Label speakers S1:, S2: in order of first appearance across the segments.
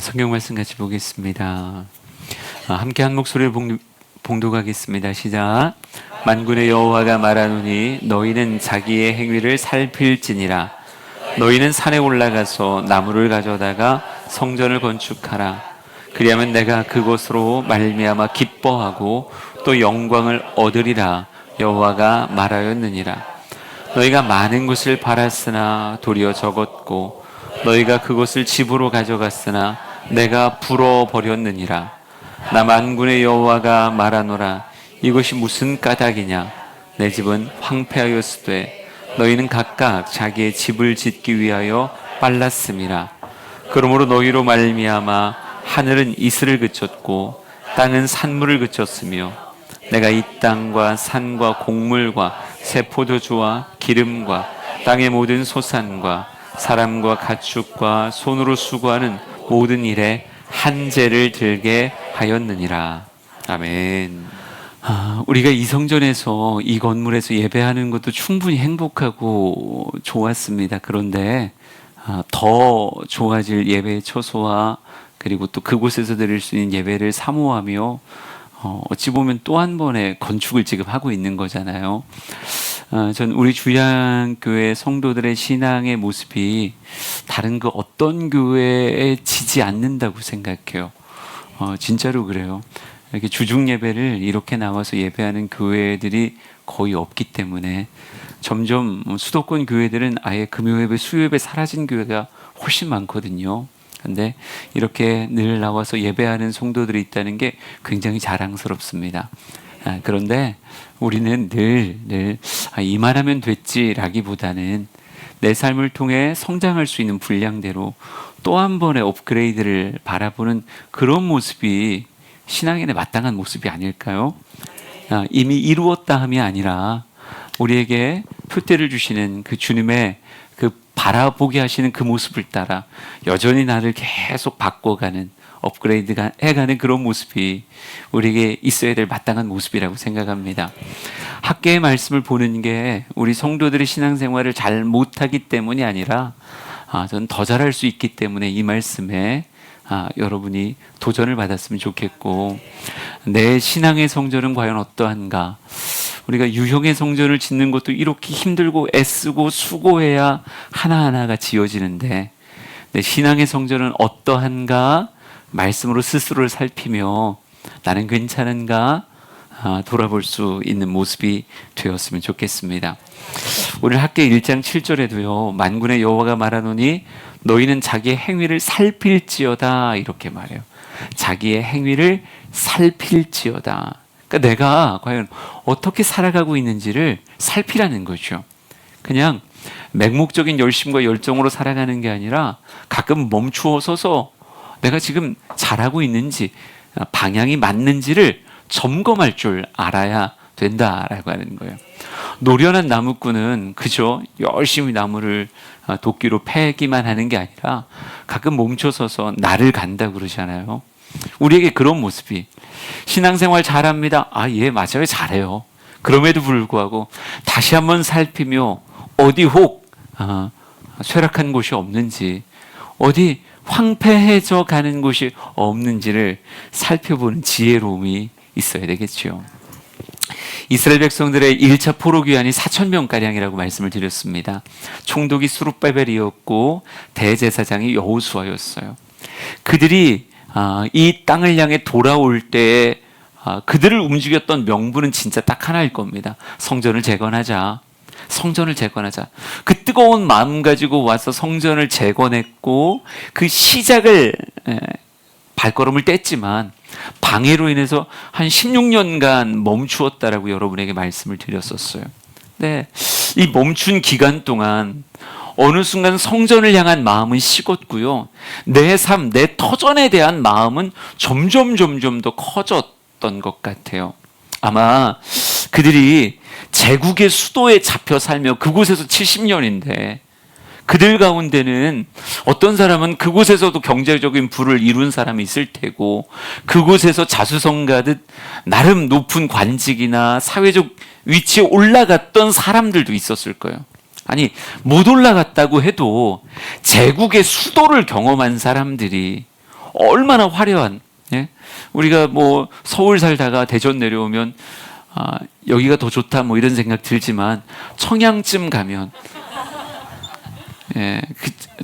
S1: 성경 말씀 같이 보겠습니다. 함께 한 목소리를 봉독하겠습니다. 시작. 만군의 여호와가 말하노니 너희는 자기의 행위를 살필지니라. 너희는 산에 올라가서 나무를 가져다가 성전을 건축하라. 그리하면 내가 그곳으로 말미암아 기뻐하고 또 영광을 얻으리라. 여호와가 말하였느니라. 너희가 많은 것을 팔았으나 도리어 적었고 너희가 그것을 집으로 가져갔으나 내가 불어버렸느니라. 나 만군의 여호와가 말하노라. 이것이 무슨 까닭이냐. 내 집은 황폐하였으되 너희는 각각 자기의 집을 짓기 위하여 빨랐음이라. 그러므로 너희로 말미암아 하늘은 이슬을 그쳤고 땅은 산물을 그쳤으며 내가 이 땅과 산과 곡물과 새 포도주와 기름과 땅의 모든 소산과 사람과 가축과 손으로 수고하는 모든 일에 한재를 들게 하였느니라. 아멘. 우리가 이 성전에서 이 건물에서 예배하는 것도 충분히 행복하고 좋았습니다. 그런데 더 좋아질 예배의 처소와 그리고 또 그곳에서 드릴 수 있는 예배를 사모하며 어찌 보면 또 한 번의 건축을 지금 하고 있는 거잖아요. 전 우리 주양교회 성도들의 신앙의 모습이 다른 그 어떤 교회에 지지 않는다고 생각해요. 진짜로 그래요. 이렇게 주중 예배를 이렇게 나와서 예배하는 교회들이 거의 없기 때문에 점점 수도권 교회들은 아예 금요 예배, 수요 예배 사라진 교회가 훨씬 많거든요. 근데 이렇게 늘 나와서 예배하는 성도들이 있다는 게 굉장히 자랑스럽습니다. 그런데 우리는 늘 이만하면 됐지라기보다는 내 삶을 통해 성장할 수 있는 분량대로 또 한 번의 업그레이드를 바라보는 그런 모습이 신앙인의 마땅한 모습이 아닐까요? 이미 이루었다 함이 아니라 우리에게 표대를 주시는 그 주님의 그 바라보게 하시는 그 모습을 따라 여전히 나를 계속 바꿔가는 업그레이드가 해가는 그런 모습이 우리에게 있어야 될 마땅한 모습이라고 생각합니다. 학계의 말씀을 보는 게 우리 성도들의 신앙생활을 잘 못하기 때문이 아니라 저는 더 잘할 수 있기 때문에 이 말씀에 여러분이 도전을 받았으면 좋겠고, 내 신앙의 성전은 과연 어떠한가. 우리가 유형의 성전을 짓는 것도 이렇게 힘들고 애쓰고 수고해야 하나하나가 지어지는데 내 신앙의 성전은 어떠한가 말씀으로 스스로를 살피며 나는 괜찮은가 돌아볼 수 있는 모습이 되었으면 좋겠습니다. 오늘 학계 1장 7절에도요. 만군의 여호와가 말하노니 너희는 자기의 행위를 살필지어다 이렇게 말해요. 자기의 행위를 살필지어다. 그러니까 내가 과연 어떻게 살아가고 있는지를 살피라는 거죠. 그냥 맹목적인 열심과 열정으로 살아가는 게 아니라 가끔 멈추어 서서 내가 지금 잘하고 있는지 방향이 맞는지를 점검할 줄 알아야 된다라고 하는 거예요. 노련한 나무꾼은 그저 열심히 나무를 도끼로 패기만 하는 게 아니라 가끔 멈춰서서 나를 간다 그러잖아요. 우리에게 그런 모습이 신앙생활 잘합니다. 예, 맞아요. 잘해요. 그럼에도 불구하고 다시 한번 살피며 어디 혹 쇠락한 곳이 없는지, 어디 황폐해져 가는 곳이 없는지를 살펴보는 지혜로움이 있어야 되겠죠. 이스라엘 백성들의 1차 포로 귀환이 4,000명가량이라고 말씀을 드렸습니다. 총독이 스룹바벨이었고 대제사장이 여호수아였어요. 그들이 이 땅을 향해 돌아올 때에 그들을 움직였던 명분은 진짜 딱 하나일 겁니다. 성전을 재건하자. 성전을 재건하자. 그 뜨거운 마음 가지고 와서 성전을 재건했고 그 시작을 발걸음을 뗐지만 방해로 인해서 한 16년간 멈추었다라고 여러분에게 말씀을 드렸었어요. 네, 이 멈춘 기간 동안 어느 순간 성전을 향한 마음은 식었고요. 내 삶, 내 터전에 대한 마음은 점점 더 커졌던 것 같아요. 아마 그들이 제국의 수도에 잡혀 살며 그곳에서 70년인데 그들 가운데는 어떤 사람은 그곳에서도 경제적인 부를 이룬 사람이 있을 테고 그곳에서 자수성가듯 나름 높은 관직이나 사회적 위치에 올라갔던 사람들도 있었을 거예요. 아니, 못 올라갔다고 해도 제국의 수도를 경험한 사람들이 얼마나 화려한, 예? 우리가 뭐 서울 살다가 대전 내려오면 여기가 더 좋다 뭐 이런 생각 들지만 청양쯤 가면 예,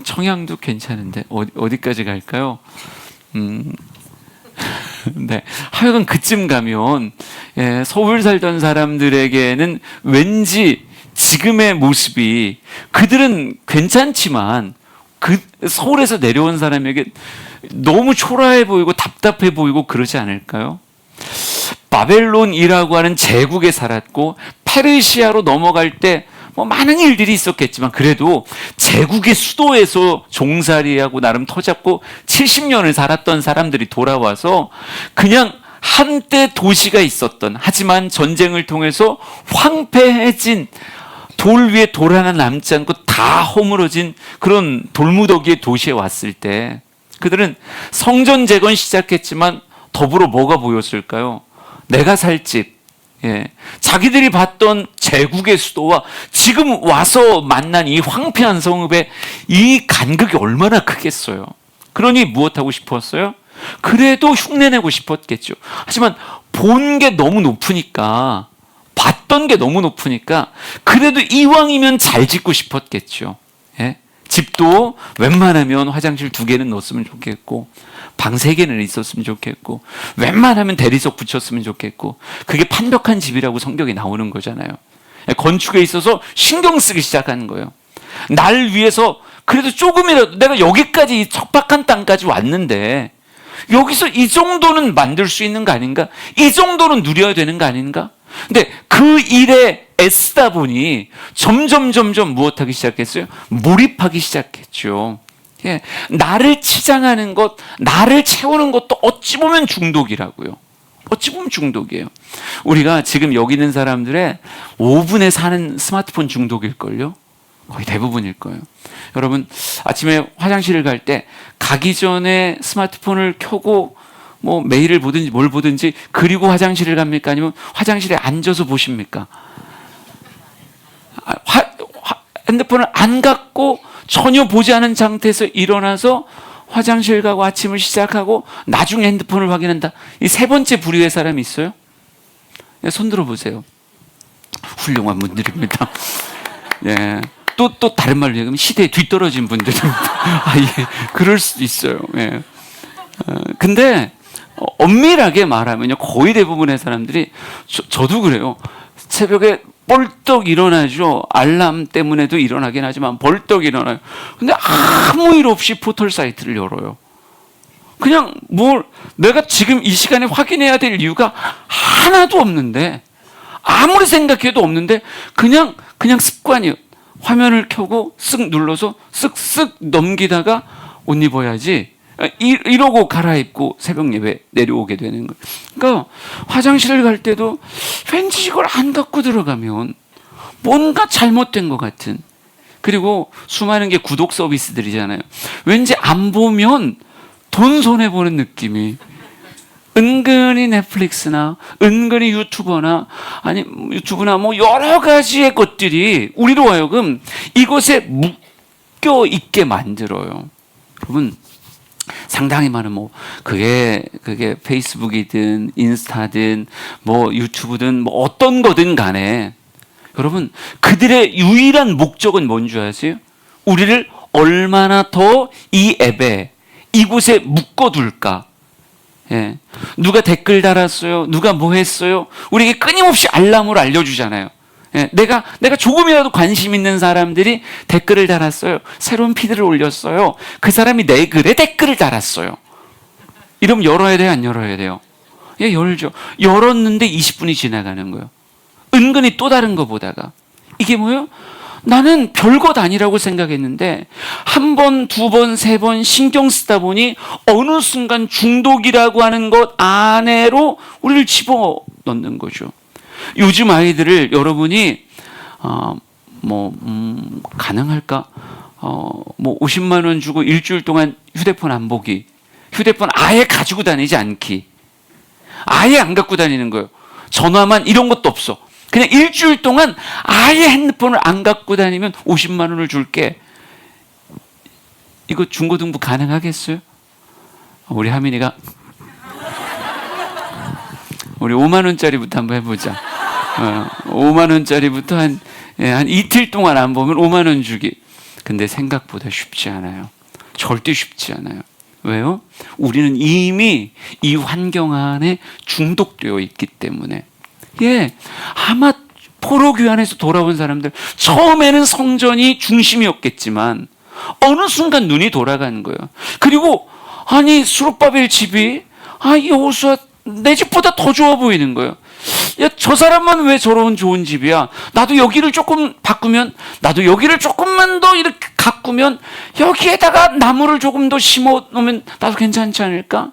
S1: 청양도 괜찮은데 어디까지 갈까요? 네, 하여간 그쯤 가면 예, 서울 살던 사람들에게는 왠지 지금의 모습이 그들은 괜찮지만 그 서울에서 내려온 사람에게 너무 초라해 보이고 답답해 보이고 그러지 않을까요? 바벨론이라고 하는 제국에 살았고 페르시아로 넘어갈 때 뭐 많은 일들이 있었겠지만 그래도 제국의 수도에서 종살이하고 나름 터잡고 70년을 살았던 사람들이 돌아와서 그냥 한때 도시가 있었던, 하지만 전쟁을 통해서 황폐해진, 돌 위에 돌 하나 남지 않고 다 허물어진 그런 돌무더기의 도시에 왔을 때 그들은 성전 재건 시작했지만 더불어 뭐가 보였을까요? 내가 살 집, 예. 자기들이 봤던 제국의 수도와 지금 와서 만난 이 황폐한 성읍의 이 간극이 얼마나 크겠어요. 그러니 무엇하고 싶었어요? 그래도 흉내내고 싶었겠죠. 하지만 본 게 너무 높으니까, 봤던 게 너무 높으니까 그래도 이왕이면 잘 짓고 싶었겠죠. 예? 집도 웬만하면 화장실 2개는 넣었으면 좋겠고 방 3개는 있었으면 좋겠고 웬만하면 대리석 붙였으면 좋겠고, 그게 판벽한 집이라고 성경에 나오는 거잖아요. 건축에 있어서 신경 쓰기 시작하는 거예요. 날 위해서 그래도 조금이라도 내가 여기까지 이 척박한 땅까지 왔는데 여기서 이 정도는 만들 수 있는 거 아닌가? 이 정도는 누려야 되는 거 아닌가? 근데 그 일에 애쓰다 보니 점점 무엇하기 시작했어요? 몰입하기 시작했죠. 예, 나를 치장하는 것, 나를 채우는 것도 어찌 보면 중독이라고요. 어찌 보면 중독이에요. 우리가 지금 여기 있는 사람들의 5분에 사는 스마트폰 중독일걸요? 거의 대부분일 거예요. 여러분, 아침에 화장실을 갈 때 가기 전에 스마트폰을 켜고 뭐 메일을 보든지 뭘 보든지 그리고 화장실을 갑니까? 아니면 화장실에 앉아서 보십니까? 핸드폰을 안 갖고 전혀 보지 않은 상태에서 일어나서 화장실 가고 아침을 시작하고 나중에 핸드폰을 확인한다. 이 3번째 부류의 사람이 있어요? 손 들어보세요. 훌륭한 분들입니다. 예. 또 다른 말로 얘기하면 시대에 뒤떨어진 분들입니다. 예. 그럴 수도 있어요. 예. 근데 엄밀하게 말하면요, 거의 대부분의 사람들이 저도 그래요. 새벽에 벌떡 일어나죠. 알람 때문에도 일어나긴 하지만 벌떡 일어나요. 근데 아무 일 없이 포털 사이트를 열어요. 그냥 내가 지금 이 시간에 확인해야 될 이유가 하나도 없는데, 아무리 생각해도 없는데 그냥 습관이에요. 화면을 켜고 쓱 눌러서 쓱쓱 넘기다가 옷 입어야지 이러고 갈아입고 새벽 예배 내려오게 되는 거예요. 그러니까 화장실을 갈 때도 왠지 이걸 안 닫고 들어가면 뭔가 잘못된 것 같은, 그리고 수많은 게 구독 서비스들이잖아요. 왠지 안 보면 돈 손해보는 느낌이, 은근히 넷플릭스나 은근히 유튜브나 뭐 여러 가지의 것들이 우리로 하여금 이것에 묶여 있게 만들어요. 여러분, 상당히 많은 그게 페이스북이든 인스타든 뭐 유튜브든 뭐 어떤 거든 간에 여러분, 그들의 유일한 목적은 뭔지 아세요? 우리를 얼마나 더 이 앱에, 이곳에 묶어둘까? 예. 누가 댓글 달았어요? 누가 뭐 했어요? 우리에게 끊임없이 알람으로 알려주잖아요. 예. 내가 조금이라도 관심 있는 사람들이 댓글을 달았어요. 새로운 피드를 올렸어요. 그 사람이 내 글에 댓글을 달았어요. 이러면 열어야 돼요? 안 열어야 돼요? 예, 열죠. 열었는데 20분이 지나가는 거예요. 은근히 또 다른 거 보다가. 이게 뭐예요? 나는 별것 아니라고 생각했는데 1번, 2번, 3번 신경 쓰다 보니 어느 순간 중독이라고 하는 것 안으로 우리를 집어넣는 거죠. 요즘 아이들을 여러분이 가능할까? 50만 원 주고 일주일 동안 휴대폰 안 보기, 휴대폰 아예 가지고 다니지 않기, 아예 안 갖고 다니는 거예요. 전화만, 이런 것도 없어. 그냥 일주일 동안 아예 핸드폰을 안 갖고 다니면 50만 원을 줄게. 이거 중고등부 가능하겠어요? 우리 하민이가 우리 5만 원짜리부터 한번 해보자. 5만 원짜리부터 한 이틀 동안 안 보면 5만 원 주기. 근데 생각보다 쉽지 않아요. 절대 쉽지 않아요. 왜요? 우리는 이미 이 환경 안에 중독되어 있기 때문에. 아마 포로교환에서 돌아온 사람들 처음에는 성전이 중심이었겠지만 어느 순간 눈이 돌아가는 거예요. 그리고 아니 수룹바벨 집이 이 여호수아 내 집보다 더 좋아 보이는 거예요. 야, 저 사람만 왜 저런 좋은 집이야? 나도 여기를 조금 바꾸면, 나도 여기를 조금만 더 이렇게 가꾸면, 여기에다가 나무를 조금 더 심어 놓으면 나도 괜찮지 않을까?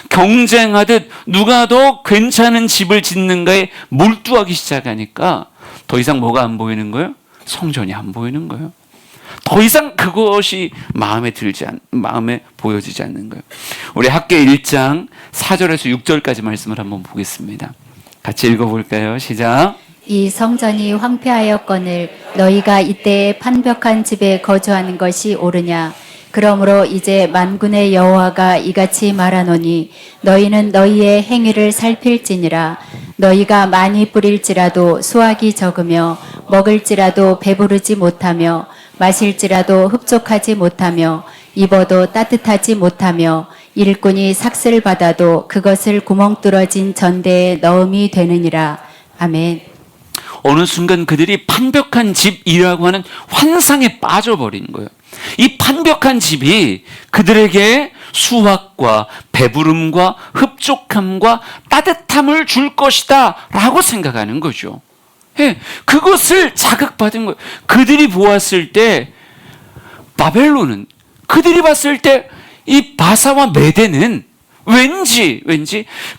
S1: 경쟁하듯 누가 더 괜찮은 집을 짓는가에 몰두하기 시작하니까 더 이상 뭐가 안 보이는 거예요? 성전이 안 보이는 거예요. 더 이상 그것이 마음에 보여지지 않는 거예요. 우리 학계 1장 4절에서 6절까지 말씀을 한번 보겠습니다. 같이 읽어볼까요? 시작.
S2: 이 성전이 황폐하였거늘 너희가 이때에 판벽한 집에 거주하는 것이 옳으냐? 그러므로 이제 만군의 여호와가 이같이 말하노니 너희는 너희의 행위를 살필지니라. 너희가 많이 뿌릴지라도 수확이 적으며 먹을지라도 배부르지 못하며 마실지라도 흡족하지 못하며 입어도 따뜻하지 못하며 일꾼이 삭슬 받아도 그것을 구멍 뚫어진 전대에 넣음이 되느니라. 아멘.
S1: 어느 순간 그들이 판벽한 집이라고 하는 환상에 빠져버린 거예요. 이 판벽한 집이 그들에게 수확과 배부름과 흡족함과 따뜻함을 줄 것이다 라고 생각하는 거죠. 그것을 자극받은 거예요. 그들이 보았을 때 바벨론은, 그들이 봤을 때 이 바사와 메대는 왠지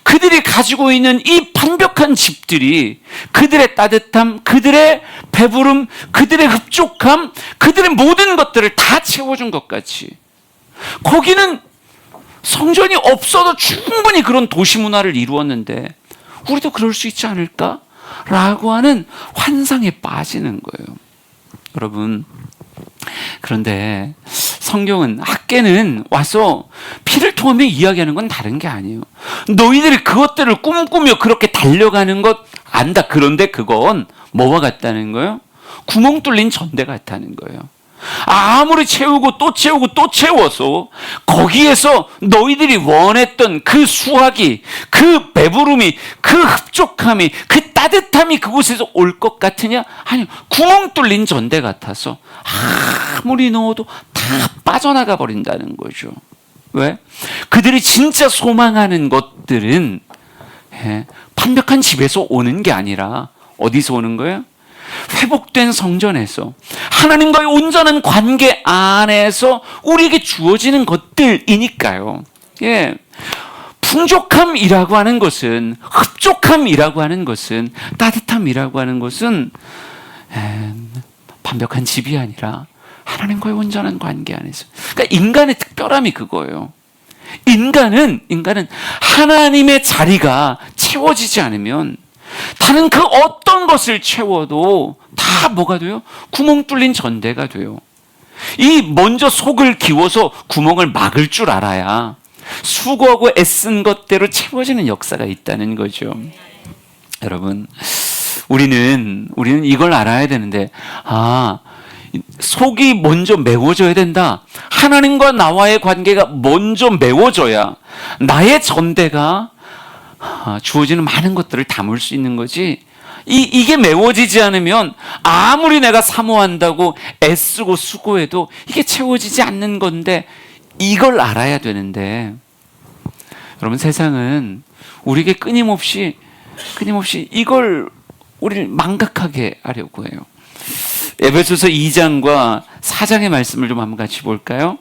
S1: 그들이 가지고 있는 이 판벽한 집들이 그들의 따뜻함, 그들의 배부름, 그들의 흡족함, 그들의 모든 것들을 다 채워준 것 같이, 거기는 성전이 없어도 충분히 그런 도시 문화를 이루었는데 우리도 그럴 수 있지 않을까? 라고 하는 환상에 빠지는 거예요. 여러분, 그런데 성경은, 학계는 와서 피를 통하며 이야기하는 건 다른 게 아니에요. 너희들이 그것들을 꿈꾸며 그렇게 달려가는 것 안다. 그런데 그건 뭐와 같다는 거예요? 구멍 뚫린 전대 같다는 거예요. 아무리 채우고 또 채우고 또 채워서 거기에서 너희들이 원했던 그 수확이, 그 배부름이, 그 흡족함이, 그 따뜻함이 그곳에서 올 것 같으냐? 아니요. 구멍 뚫린 전대 같아서 아무리 넣어도 다 빠져나가 버린다는 거죠. 왜? 그들이 진짜 소망하는 것들은 판벽한 집에서 오는 게 아니라 어디서 오는 거예요? 회복된 성전에서, 하나님과의 온전한 관계 안에서 우리에게 주어지는 것들이니까요. 풍족함이라고 하는 것은, 흡족함이라고 하는 것은, 따뜻함이라고 하는 것은 완벽한 집이 아니라 하나님과의 온전한 관계 안에서. 그러니까 인간의 특별함이 그거예요. 인간은 하나님의 자리가 채워지지 않으면 다른 그 어떤 것을 채워도 다 뭐가 돼요? 구멍 뚫린 전대가 돼요. 이 먼저 속을 기워서 구멍을 막을 줄 알아야 수고하고 애쓴 것대로 채워지는 역사가 있다는 거죠. 여러분, 우리는 이걸 알아야 되는데, 속이 먼저 메워져야 된다. 하나님과 나와의 관계가 먼저 메워져야 나의 전대가 주어지는 많은 것들을 담을 수 있는 거지. 이게 메워지지 않으면 아무리 내가 사모한다고 애쓰고 수고해도 이게 채워지지 않는 건데, 이걸 알아야 되는데, 여러분, 세상은 우리에게 끊임없이 이걸 우리를 망각하게 하려고 해요. 에베소서 2장과 4장의 말씀을 좀 한번 같이 볼까요?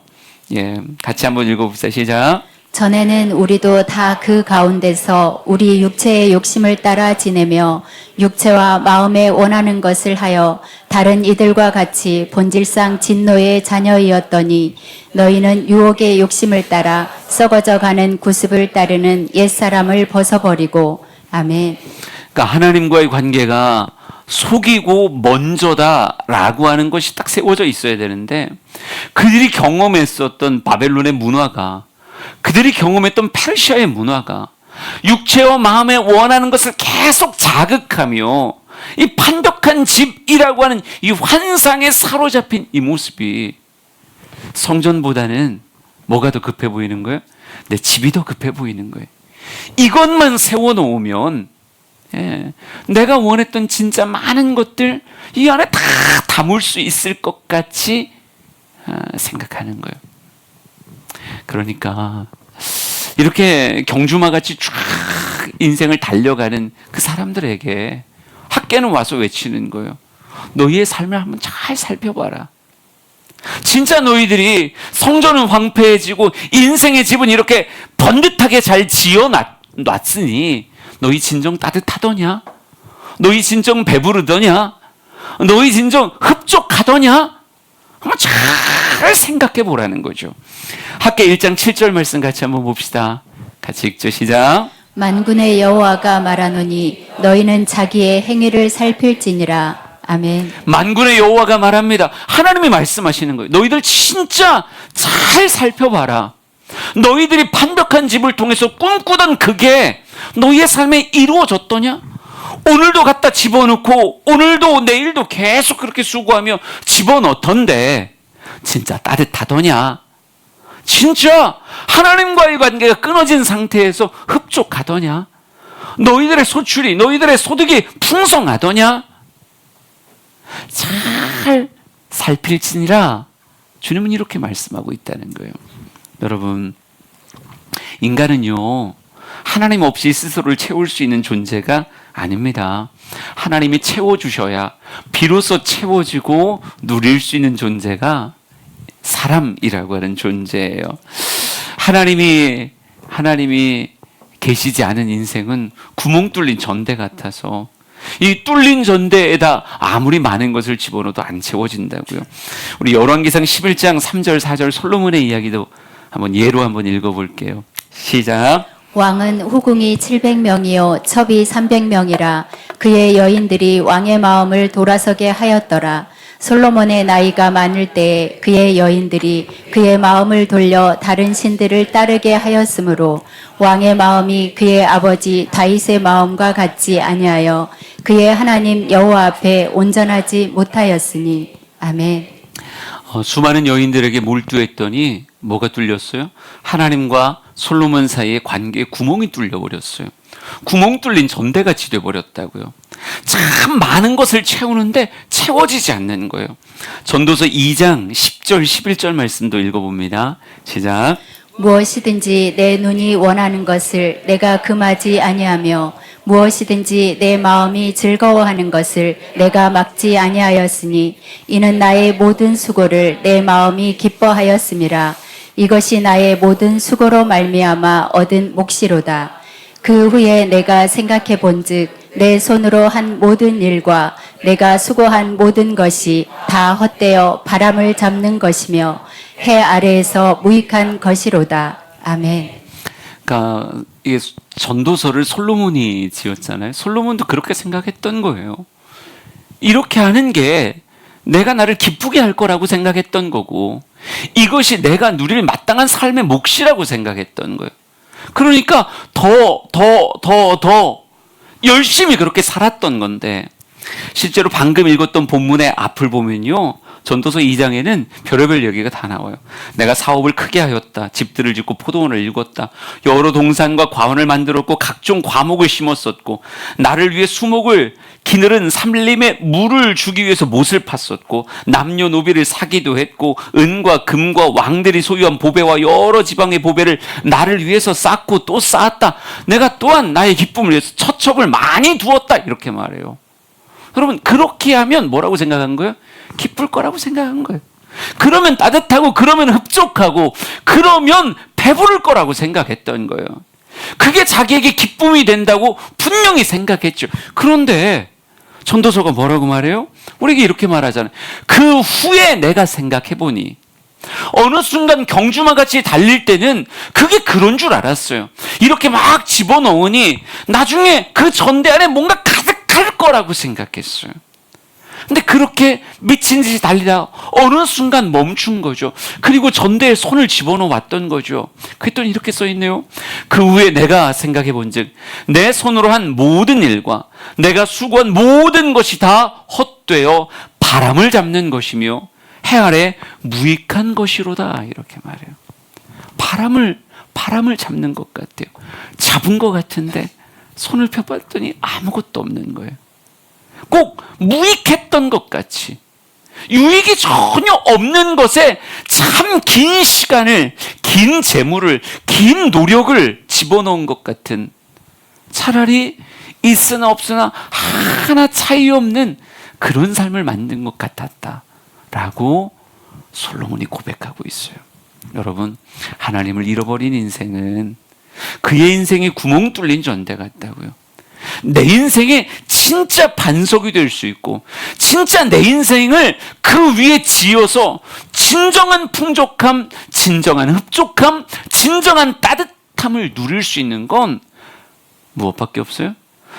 S1: 같이 한번 읽어봅시다. 시작.
S2: 전에는 우리도 다 그 가운데서 우리 육체의 욕심을 따라 지내며 육체와 마음에 원하는 것을 하여 다른 이들과 같이 본질상 진노의 자녀이었더니 너희는 유혹의 욕심을 따라 썩어져 가는 구습을 따르는 옛사람을 벗어버리고. 아멘.
S1: 그러니까 하나님과의 관계가 속이고 먼저다라고 하는 것이 딱 세워져 있어야 되는데, 그들이 경험했었던 바벨론의 문화가 그들이 경험했던 페르시아의 문화가 육체와 마음에 원하는 것을 계속 자극하며 이 판벽한 집이라고 하는 이 환상에 사로잡힌 이 모습이 성전보다는 뭐가 더 급해 보이는 거예요? 내 집이 더 급해 보이는 거예요. 이것만 세워놓으면 내가 원했던 진짜 많은 것들 이 안에 다 담을 수 있을 것 같이 생각하는 거예요. 그러니까 이렇게 경주마같이 쫙 인생을 달려가는 그 사람들에게 학계는 와서 외치는 거예요. 너희의 삶을 한번 잘 살펴봐라. 진짜 너희들이 성전은 황폐해지고 인생의 집은 이렇게 번듯하게 잘 지어놨으니 너희 진정 따뜻하더냐? 너희 진정 배부르더냐? 너희 진정 흡족하더냐? 한번 잘 생각해 보라는 거죠. 학계 1장 7절 말씀 같이 한번 봅시다. 같이 읽죠. 시작.
S2: 만군의 여호와가 말하노니 너희는 자기의 행위를 살필지니라. 아멘.
S1: 만군의 여호와가 말합니다. 하나님이 말씀하시는 거예요. 너희들 진짜 잘 살펴봐라. 너희들이 판벽한 집을 통해서 꿈꾸던 그게 너희의 삶에 이루어졌더냐? 오늘도 갖다 집어넣고 오늘도 내일도 계속 그렇게 수고하며 집어넣던데 진짜 따뜻하더냐? 진짜 하나님과의 관계가 끊어진 상태에서 흡족하더냐? 너희들의 소출이, 너희들의 소득이 풍성하더냐? 잘 살필지니라. 주님은 이렇게 말씀하고 있다는 거예요. 여러분, 인간은요 하나님 없이 스스로를 채울 수 있는 존재가 아닙니다. 하나님이 채워주셔야 비로소 채워지고 누릴 수 있는 존재가 사람이라고 하는 존재예요. 하나님이 계시지 않은 인생은 구멍 뚫린 전대 같아서 이 뚫린 전대에다 아무리 많은 것을 집어넣어도 안 채워진다고요. 우리 열왕기상 11장 3절 4절 솔로몬의 이야기도 한번 예로 한번 읽어볼게요. 시작.
S2: 왕은 후궁이 700명이요 첩이 300명이라 그의 여인들이 왕의 마음을 돌아서게 하였더라. 솔로몬의 나이가 많을 때에 그의 여인들이 그의 마음을 돌려 다른 신들을 따르게 하였으므로 왕의 마음이 그의 아버지 다윗의 마음과 같지 아니하여 그의 하나님 여호와 앞에 온전하지 못하였으니. 아멘.
S1: 수많은 여인들에게 몰두했더니 뭐가 뚫렸어요? 하나님과 솔로몬 사이의 관계에 구멍이 뚫려버렸어요. 구멍 뚫린 전대같이 돼버렸다고요. 참 많은 것을 채우는데 채워지지 않는 거예요. 전도서 2장 10절 11절 말씀도 읽어봅니다. 시작.
S2: 무엇이든지 내 눈이 원하는 것을 내가 금하지 아니하며 무엇이든지 내 마음이 즐거워하는 것을 내가 막지 아니하였으니 이는 나의 모든 수고를 내 마음이 기뻐하였음이라. 이것이 나의 모든 수고로 말미암아 얻은 몫이로다. 그 후에 내가 생각해 본즉 내 손으로 한 모든 일과 내가 수고한 모든 것이 다 헛되어 바람을 잡는 것이며 해 아래에서 무익한 것이로다. 아멘.
S1: 그러니까 이게 전도서를 솔로몬이 지었잖아요. 솔로몬도 그렇게 생각했던 거예요. 이렇게 하는 게 내가 나를 기쁘게 할 거라고 생각했던 거고 이것이 내가 누릴 마땅한 삶의 몫이라고 생각했던 거예요. 그러니까 더 열심히 그렇게 살았던 건데 실제로 방금 읽었던 본문의 앞을 보면요. 전도서 2장에는 별의별 얘기가 다 나와요. 내가 사업을 크게 하였다. 집들을 짓고 포도원을 일궜다. 여러 동산과 과원을 만들었고 각종 과목을 심었었고 나를 위해 수목을 기늘은 삼림에 물을 주기 위해서 못을 팠었고 남녀노비를 사기도 했고 은과 금과 왕들이 소유한 보배와 여러 지방의 보배를 나를 위해서 쌓고 또 쌓았다. 내가 또한 나의 기쁨을 위해서 처첩을 많이 두었다. 이렇게 말해요. 여러분 그렇게 하면 뭐라고 생각한 거예요? 기쁠 거라고 생각한 거예요. 그러면 따뜻하고 그러면 흡족하고 그러면 배부를 거라고 생각했던 거예요. 그게 자기에게 기쁨이 된다고 분명히 생각했죠. 그런데 전도서가 뭐라고 말해요? 우리에게 이렇게 말하잖아요. 그 후에 내가 생각해보니 어느 순간 경주마같이 달릴 때는 그게 그런 줄 알았어요. 이렇게 막 집어넣으니 나중에 그 전대 안에 뭔가 가득할 거라고 생각했어요. 근데 그렇게 미친 듯이 달리다 어느 순간 멈춘 거죠. 그리고 전대에 손을 집어넣어 왔던 거죠. 그랬더니 이렇게 써 있네요. 그 후에 내가 생각해 본즉 내 손으로 한 모든 일과 내가 수고한 모든 것이 다 헛되어 바람을 잡는 것이며 해 아래 무익한 것이로다. 이렇게 말해요. 바람을 잡는 것 같아요. 잡은 것 같은데 손을 펴봤더니 아무것도 없는 거예요. 꼭 무익했던 것 같이 유익이 전혀 없는 것에 참 긴 시간을, 긴 재물을, 긴 노력을 집어넣은 것 같은, 차라리 있으나 없으나 하나 차이 없는 그런 삶을 만든 것 같았다라고 솔로몬이 고백하고 있어요. 여러분, 하나님을 잃어버린 인생은 그의 인생이 구멍 뚫린 전대 같다고요. 내 인생에 진짜 반석이 될 수 있고 진짜 내 인생을 그 위에 지어서 진정한 풍족함, 진정한 흡족함, 진정한 따뜻함을 누릴 수 있는 건 무엇밖에 없어요?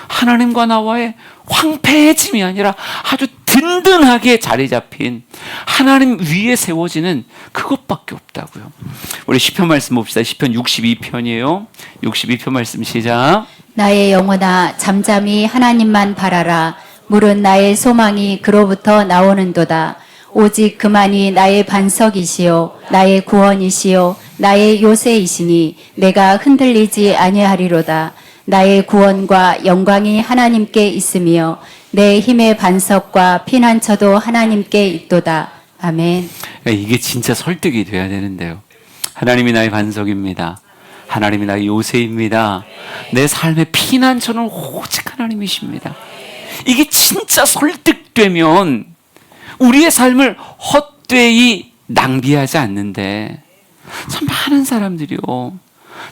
S1: 하나님과 나와의 황폐해짐이 아니라 아주 든든하게 자리 잡힌 하나님 위에 세워지는 그것밖에 없다고요. 우리 시편 말씀 봅시다. 시편 62편이에요. 62편 말씀 시작.
S2: 나의 영혼아 잠잠히 하나님만 바라라. 물은 나의 소망이 그로부터 나오는도다. 오직 그만이 나의 반석이시요 나의 구원이시요 나의 요새이시니 내가 흔들리지 아니하리로다. 나의 구원과 영광이 하나님께 있으며 내 힘의 반석과 피난처도 하나님께 있도다. 아멘.
S1: 이게 진짜 설득이 돼야 되는데요. 하나님이 나의 반석입니다. 하나님이 나의 요새입니다. 내 삶의 피난처는 오직 하나님이십니다. 이게 진짜 설득되면 우리의 삶을 헛되이 낭비하지 않는데, 참 많은 사람들이요,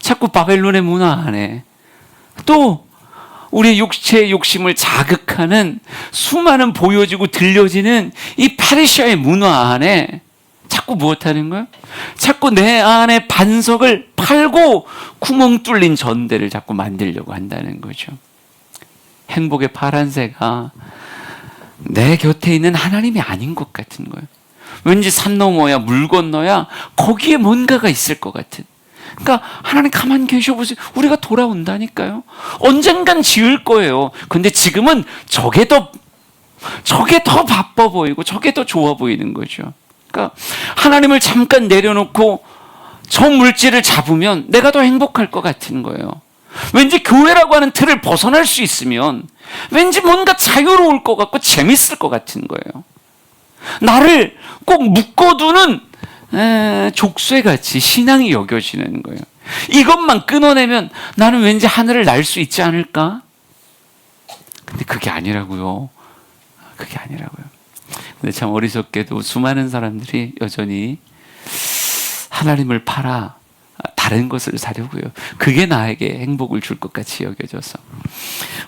S1: 자꾸 바벨론의 문화 안에 또 우리의 육체의 욕심을 자극하는 수많은 보여지고 들려지는 이 페르시아의 문화 안에 자꾸 무엇하는 거예요? 자꾸 내 안에 반석을 팔고 구멍 뚫린 전대를 자꾸 만들려고 한다는 거죠. 행복의 파란새가 내 곁에 있는 하나님이 아닌 것 같은 거예요. 왠지 산 넘어야 물 건너야 거기에 뭔가가 있을 것 같은. 그러니까 하나님 가만히 계셔보세요. 우리가 돌아온다니까요. 언젠간 지을 거예요. 근데 지금은 저게 더 바빠 보이고 저게 더 좋아 보이는 거죠. 그러니까 하나님을 잠깐 내려놓고 저 물질을 잡으면 내가 더 행복할 것 같은 거예요. 왠지 교회라고 하는 틀을 벗어날 수 있으면 왠지 뭔가 자유로울 것 같고 재밌을 것 같은 거예요. 나를 꼭 묶어두는 족쇄같이 신앙이 여겨지는 거예요. 이것만 끊어내면 나는 왠지 하늘을 날 수 있지 않을까? 근데 그게 아니라고요. 그게 아니라고요. 근데 참 어리석게도 수많은 사람들이 여전히 하나님을 팔아 다른 것을 사려고요. 그게 나에게 행복을 줄 것 같이 여겨져서.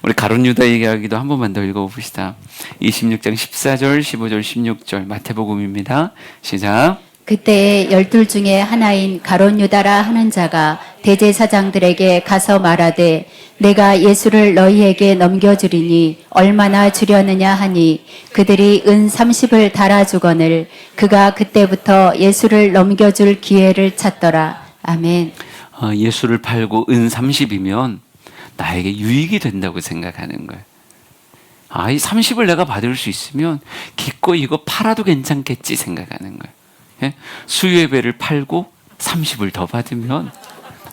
S1: 우리 가룟 유다의 이야기도 한 번만 더 읽어봅시다. 26장 14절, 15절, 16절 마태복음입니다. 시작.
S2: 그때 12 중에 하나인 가룟 유다라 하는 자가 대제사장들에게 가서 말하되 내가 예수를 너희에게 넘겨주리니 얼마나 주려느냐 하니 그들이 은 30을 달아주거늘 그가 그때부터 예수를 넘겨줄 기회를 찾더라. 아멘.
S1: 예수를 팔고 은 30이면 나에게 유익이 된다고 생각하는 거예요. 이 30을 내가 받을 수 있으면 기꺼이 이거 팔아도 괜찮겠지 생각하는 거예요. 예? 수유의 배를 팔고 30을 더 받으면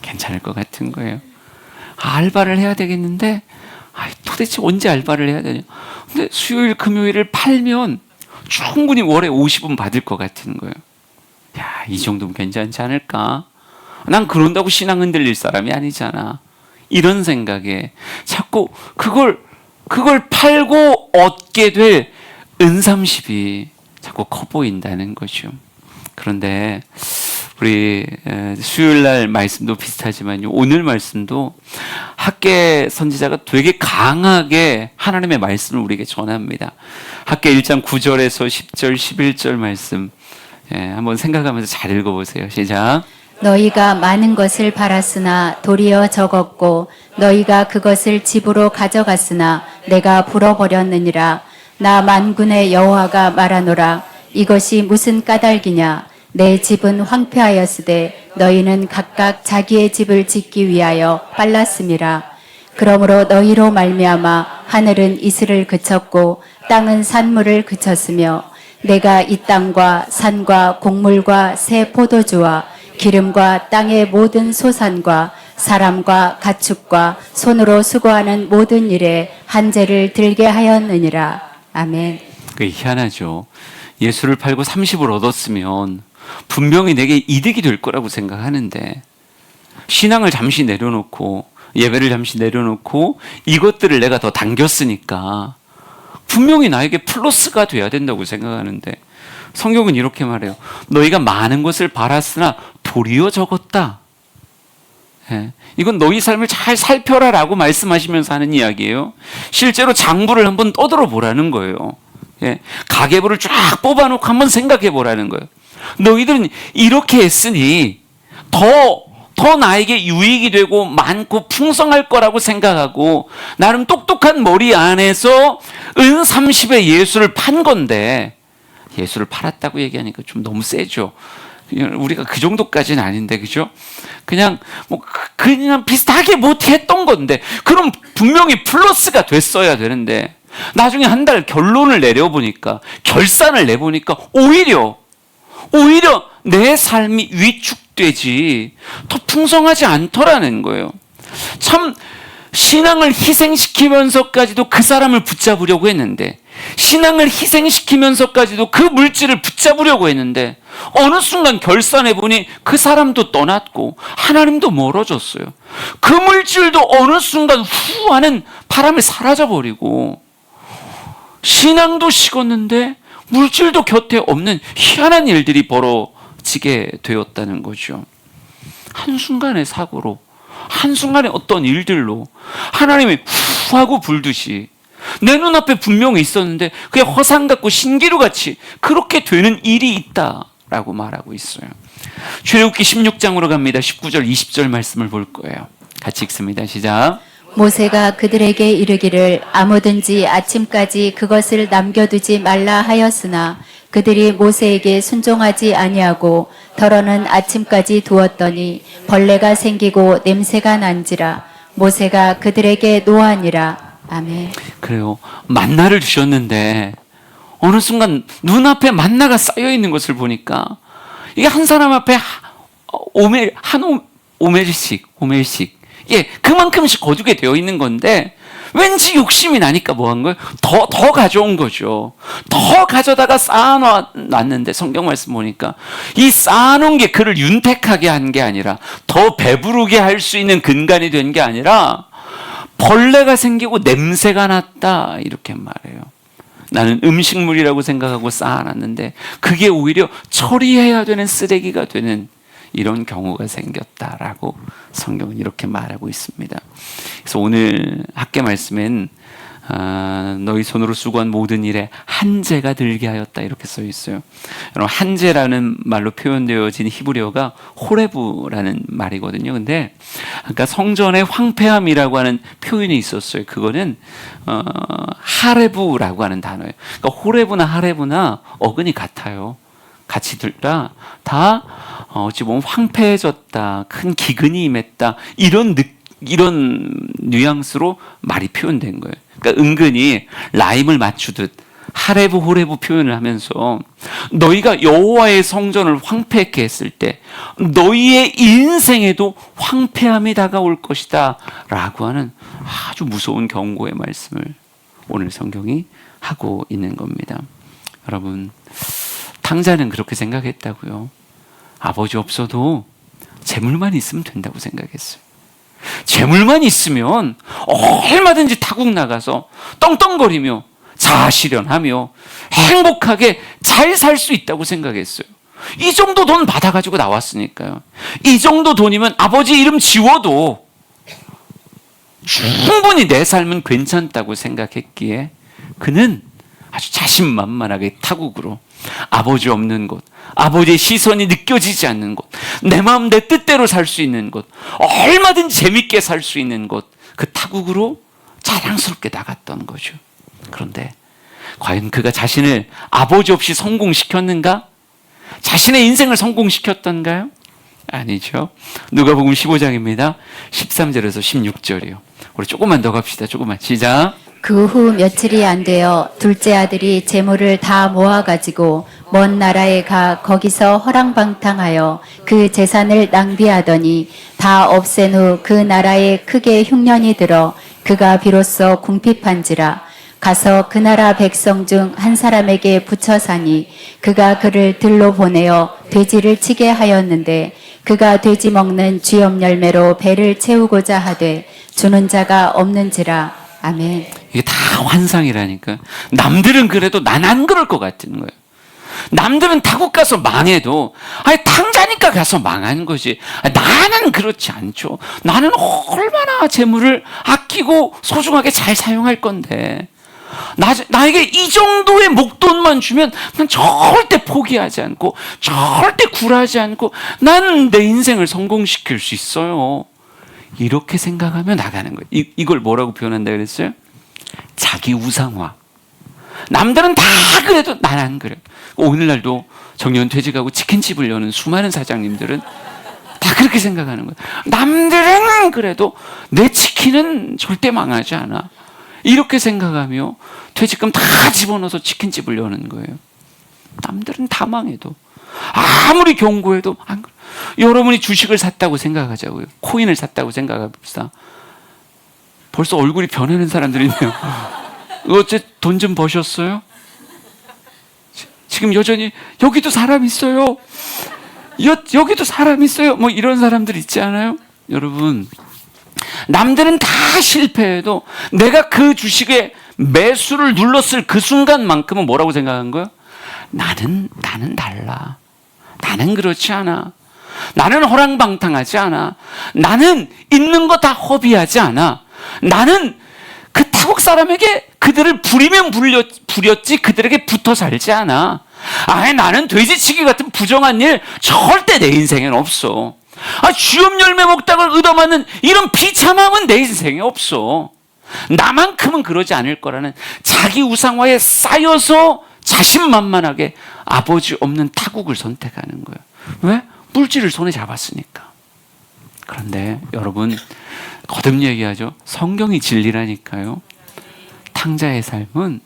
S1: 괜찮을 것 같은 거예요. 알바를 해야 되겠는데 도대체 언제 알바를 해야 되냐. 근데 수요일 금요일을 팔면 충분히 월에 50은 받을 것 같은 거예요. 이 정도면 괜찮지 않을까? 난 그런다고 신앙 흔들릴 사람이 아니잖아. 이런 생각에 자꾸 그걸 팔고 얻게 될 은30이 자꾸 커 보인다는 거죠. 그런데 우리 수요일 날 말씀도 비슷하지만요, 오늘 말씀도 학계 선지자가 되게 강하게 하나님의 말씀을 우리에게 전합니다. 학계 1장 9절에서 10절, 11절 말씀 한번 생각하면서 잘 읽어보세요. 시작.
S2: 너희가 많은 것을 팔았으나 도리어 적었고 너희가 그것을 집으로 가져갔으나 내가 불어버렸느니라. 나 만군의 여호와가 말하노라. 이것이 무슨 까닭이냐? 내 집은 황폐하였으되 너희는 각각 자기의 집을 짓기 위하여 빨랐음이라. 그러므로 너희로 말미암아 하늘은 이슬을 그쳤고 땅은 산물을 그쳤으며 내가 이 땅과 산과 곡물과 새 포도주와 기름과 땅의 모든 소산과 사람과 가축과 손으로 수고하는 모든 일에 한재를 들게 하였느니라. 아멘.
S1: 그게 희한하죠. 예수를 팔고 30을 얻었으면 분명히 내게 이득이 될 거라고 생각하는데, 신앙을 잠시 내려놓고 예배를 잠시 내려놓고 이것들을 내가 더 당겼으니까 분명히 나에게 플러스가 돼야 된다고 생각하는데, 성경은 이렇게 말해요. 너희가 많은 것을 바랐으나 도리어 적었다. 예, 이건 너희 삶을 잘 살펴라라고 말씀하시면서 하는 이야기예요. 실제로 장부를 한번 떠들어 보라는 거예요. 예, 가계부를 쫙 뽑아놓고 한번 생각해 보라는 거예요. 너희들은 이렇게 했으니 더 나에게 유익이 되고 많고 풍성할 거라고 생각하고 나름 똑똑한 머리 안에서 은 30에 예수를 판 건데, 예수를 팔았다고 얘기하니까 좀 너무 세죠. 우리가 그 정도까지는 아닌데, 그죠? 그냥 비슷하게 했던 건데, 그럼 분명히 플러스가 됐어야 되는데, 나중에 한 달 결론을 내려보니까, 결산을 내보니까 오히려 내 삶이 위축되지 더 풍성하지 않더라는 거예요. 참, 신앙을 희생시키면서까지도 그 사람을 붙잡으려고 했는데, 신앙을 희생시키면서까지도 그 물질을 붙잡으려고 했는데, 어느 순간 결산해 보니 그 사람도 떠났고 하나님도 멀어졌어요. 그 물질도 어느 순간 후 하는 바람에 사라져버리고, 신앙도 식었는데 물질도 곁에 없는 희한한 일들이 벌어지게 되었다는 거죠. 한순간의 사고로, 한순간의 어떤 일들로 하나님이 후 하고 불듯이 내 눈앞에 분명히 있었는데 그게 허상 같고 신기루같이 그렇게 되는 일이 있다라고 말하고 있어요. 출애굽기 16장으로 갑니다. 19절 20절 말씀을 볼 거예요. 같이 읽습니다. 시작.
S2: 모세가 그들에게 이르기를 아무든지 아침까지 그것을 남겨두지 말라 하였으나 그들이 모세에게 순종하지 아니하고 더러는 아침까지 두었더니 벌레가 생기고 냄새가 난지라. 모세가 그들에게 노하니라. 아멘.
S1: 그래요. 만나를 주셨는데 어느 순간 눈앞에 만나가 쌓여 있는 것을 보니까 이게 한 사람 앞에 오멜씩 예, 그만큼씩 거두게 되어 있는 건데 왠지 욕심이 나니까 뭐 한 거예요? 더 가져온 거죠. 더 가져다가 쌓아놨는데 성경 말씀 보니까 이 쌓아놓은 게 그를 윤택하게 한 게 아니라 더 배부르게 할 수 있는 근간이 된 게 아니라 벌레가 생기고 냄새가 났다 이렇게 말해요. 나는 음식물이라고 생각하고 쌓아놨는데 그게 오히려 처리해야 되는 쓰레기가 되는 이런 경우가 생겼다라고 성경은 이렇게 말하고 있습니다. 그래서 오늘 학계 말씀엔 너희 손으로 수고한 모든 일에 한재가 들게 하였다 이렇게 써 있어요. 여러분, 한재라는 말로 표현되어진 히브리어가 호레부라는 말이거든요. 근데 아까 성전의 황폐함이라고 하는 표현이 있었어요. 그거는 하레부라고 하는 단어예요. 그러니까 호레부나 하레부나 어근이 같아요. 같이 들다 다 어찌 보면 황폐해졌다, 큰 기근이 임했다 이런 뉘앙스로 말이 표현된 거예요. 그러니까 은근히 라임을 맞추듯 하레부 호레부 표현을 하면서 너희가 여호와의 성전을 황폐하게 했을 때 너희의 인생에도 황폐함이 다가올 것이다 라고 하는 아주 무서운 경고의 말씀을 오늘 성경이 하고 있는 겁니다. 여러분, 탕자는 그렇게 생각했다고요. 아버지 없어도 재물만 있으면 된다고 생각했어요. 재물만 있으면 얼마든지 타국 나가서 떵떵거리며 자아실현하며 행복하게 잘 살 수 있다고 생각했어요. 이 정도 돈 받아가지고 나왔으니까요. 이 정도 돈이면 아버지 이름 지워도 충분히 내 삶은 괜찮다고 생각했기에 그는 아주 자신만만하게 타국으로 아버지 없는 곳, 아버지의 시선이 느껴지지 않는 곳, 내 마음 내 뜻대로 살 수 있는 곳, 얼마든지 재밌게 살 수 있는 곳, 그 타국으로 자랑스럽게 나갔던 거죠. 그런데 과연 그가 자신을 아버지 없이 성공시켰는가? 자신의 인생을 성공시켰던가요? 아니죠. 누가복음 15장입니다. 13절에서 16절이요. 우리 조금만 더 갑시다. 조금만. 시작.
S2: 그 후 며칠이 안 되어 둘째 아들이 재물을 다 모아가지고 먼 나라에 가 거기서 허랑방탕하여 그 재산을 낭비하더니 다 없앤 후 그 나라에 크게 흉년이 들어 그가 비로소 궁핍한지라. 가서 그 나라 백성 중 한 사람에게 붙여 사니 그가 그를 들로 보내어 돼지를 치게 하였는데 그가 돼지 먹는 쥐염 열매로 배를 채우고자 하되 주는 자가 없는지라. 아멘.
S1: 이게 다 환상이라니까. 남들은 그래도 난 안 그럴 것 같은 거예요. 남들은 타국 가서 망해도 탕자니까 가서 망한 거지. 나는 그렇지 않죠. 나는 얼마나 재물을 아끼고 소중하게 잘 사용할 건데 나에게 이 정도의 목돈만 주면 난 절대 포기하지 않고 절대 굴하지 않고 나는 내 인생을 성공시킬 수 있어요. 이렇게 생각하며 나가는 거예요. 이걸 뭐라고 표현한다 그랬어요? 자기 우상화. 남들은 다 그래도 난 안 그래. 오늘날도 정년 퇴직하고 치킨집을 여는 수많은 사장님들은 다 그렇게 생각하는 거예요. 남들은 그래도 내 치킨은 절대 망하지 않아. 이렇게 생각하며 퇴직금 다 집어넣어서 치킨집을 여는 거예요. 남들은 다 망해도 아무리 경고해도 안 그래. 여러분이 주식을 샀다고 생각하자고요. 코인을 샀다고 생각합시다. 벌써 얼굴이 변하는 사람들이 있네요. 어째 돈 좀 버셨어요? 지금 여전히 여기도 사람 있어요. 여기도 사람 있어요. 뭐 이런 사람들 있지 않아요? 여러분, 남들은 다 실패해도 내가 그 주식에 매수를 눌렀을 그 순간만큼은 뭐라고 생각한 거야? 나는 달라. 나는 그렇지 않아. 나는 허랑방탕하지 않아. 나는 있는 거 다 허비하지 않아. 나는 그 타국 사람에게 그들을 부리면 부렸지 그들에게 붙어 살지 않아. 나는 돼지치기 같은 부정한 일 절대 내 인생엔 없어. 쥐염 열매 먹다가 얻어맞는 이런 비참함은 내 인생에 없어. 나만큼은 그러지 않을 거라는 자기 우상화에 쌓여서 자신만만하게 아버지 없는 타국을 선택하는 거예요. 왜? 물질을 손에 잡았으니까. 그런데 여러분, 거듭 얘기하죠. 성경이 진리라니까요. 탕자의 삶은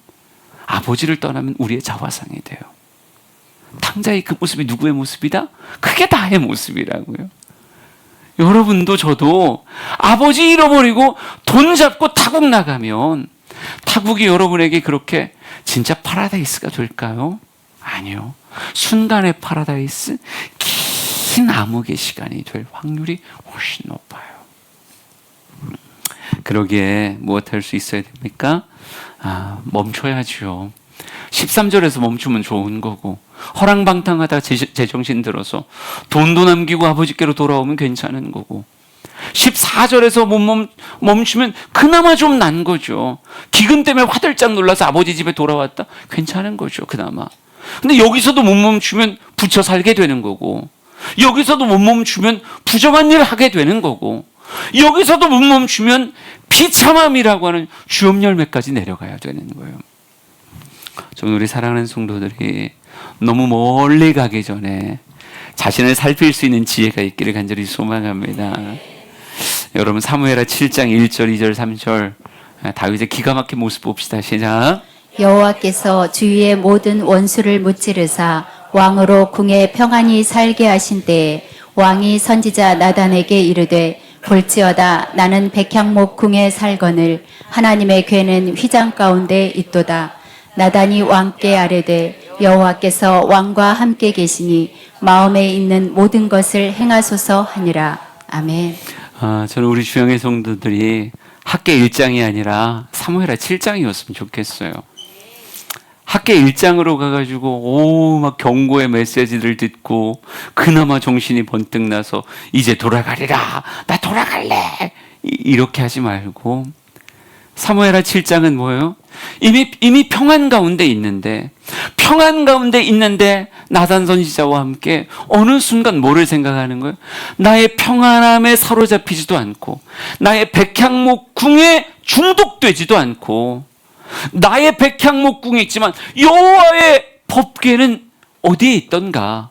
S1: 아버지를 떠나면 우리의 자화상이 돼요. 탕자의 그 모습이 누구의 모습이다? 그게 나의 모습이라고요. 여러분도 저도 아버지 잃어버리고 돈 잡고 타국 나가면 타국이 여러분에게 그렇게 진짜 파라다이스가 될까요? 아니요. 순간의 파라다이스, 긴 암흑의 시간이 될 확률이 훨씬 높아요. 그러기에 무엇 할 수 있어야 됩니까? 멈춰야죠. 13절에서 멈추면 좋은 거고, 허랑방탕하다 제정신 들어서 돈도 남기고 아버지께로 돌아오면 괜찮은 거고, 14절에서 못 멈추면 그나마 좀 난 거죠. 기근 때문에 화들짝 놀라서 아버지 집에 돌아왔다? 괜찮은 거죠, 그나마. 근데 여기서도 못 멈추면 부쳐 살게 되는 거고, 여기서도 못 멈추면 부정한 일을 하게 되는 거고, 여기서도 못 멈추면 비참함이라고 하는 쥐염 열매까지 내려가야 되는 거예요. 저는 우리 사랑하는 성도들이 너무 멀리 가기 전에 자신을 살필 수 있는 지혜가 있기를 간절히 소망합니다. 여러분, 사무엘하 7장 1절, 2절, 3절 다윗의 기가 막힌 모습 봅시다. 시작.
S2: 여호와께서 주위의 모든 원수를 무찌르사 왕으로 궁에 평안히 살게 하신 때에 왕이 선지자 나단에게 이르되 볼지어다 나는 백향목 궁에 살거늘 하나님의 궤는 휘장 가운데 있도다. 나단이 왕께 아뢰되 여호와께서 왕과 함께 계시니 마음에 있는 모든 것을 행하소서 하니라. 아멘.
S1: 저는 우리 주영의 성도들이 학계 1장이 아니라 사무엘하 7장이었으면 좋겠어요. 학계 1장으로 가가지고 막 경고의 메시지를 듣고 그나마 정신이 번뜩 나서 이제 돌아가리라, 나 돌아갈래, 이렇게 하지 말고 사무엘하 7장은 뭐예요? 이미 평안 가운데 있는데 나단 선지자와 함께 어느 순간 뭐를 생각하는 거예요? 나의 평안함에 사로잡히지도 않고 나의 백향목 궁에 중독되지도 않고 나의 백향목궁에 있지만 여호와의 법궤는 어디에 있던가?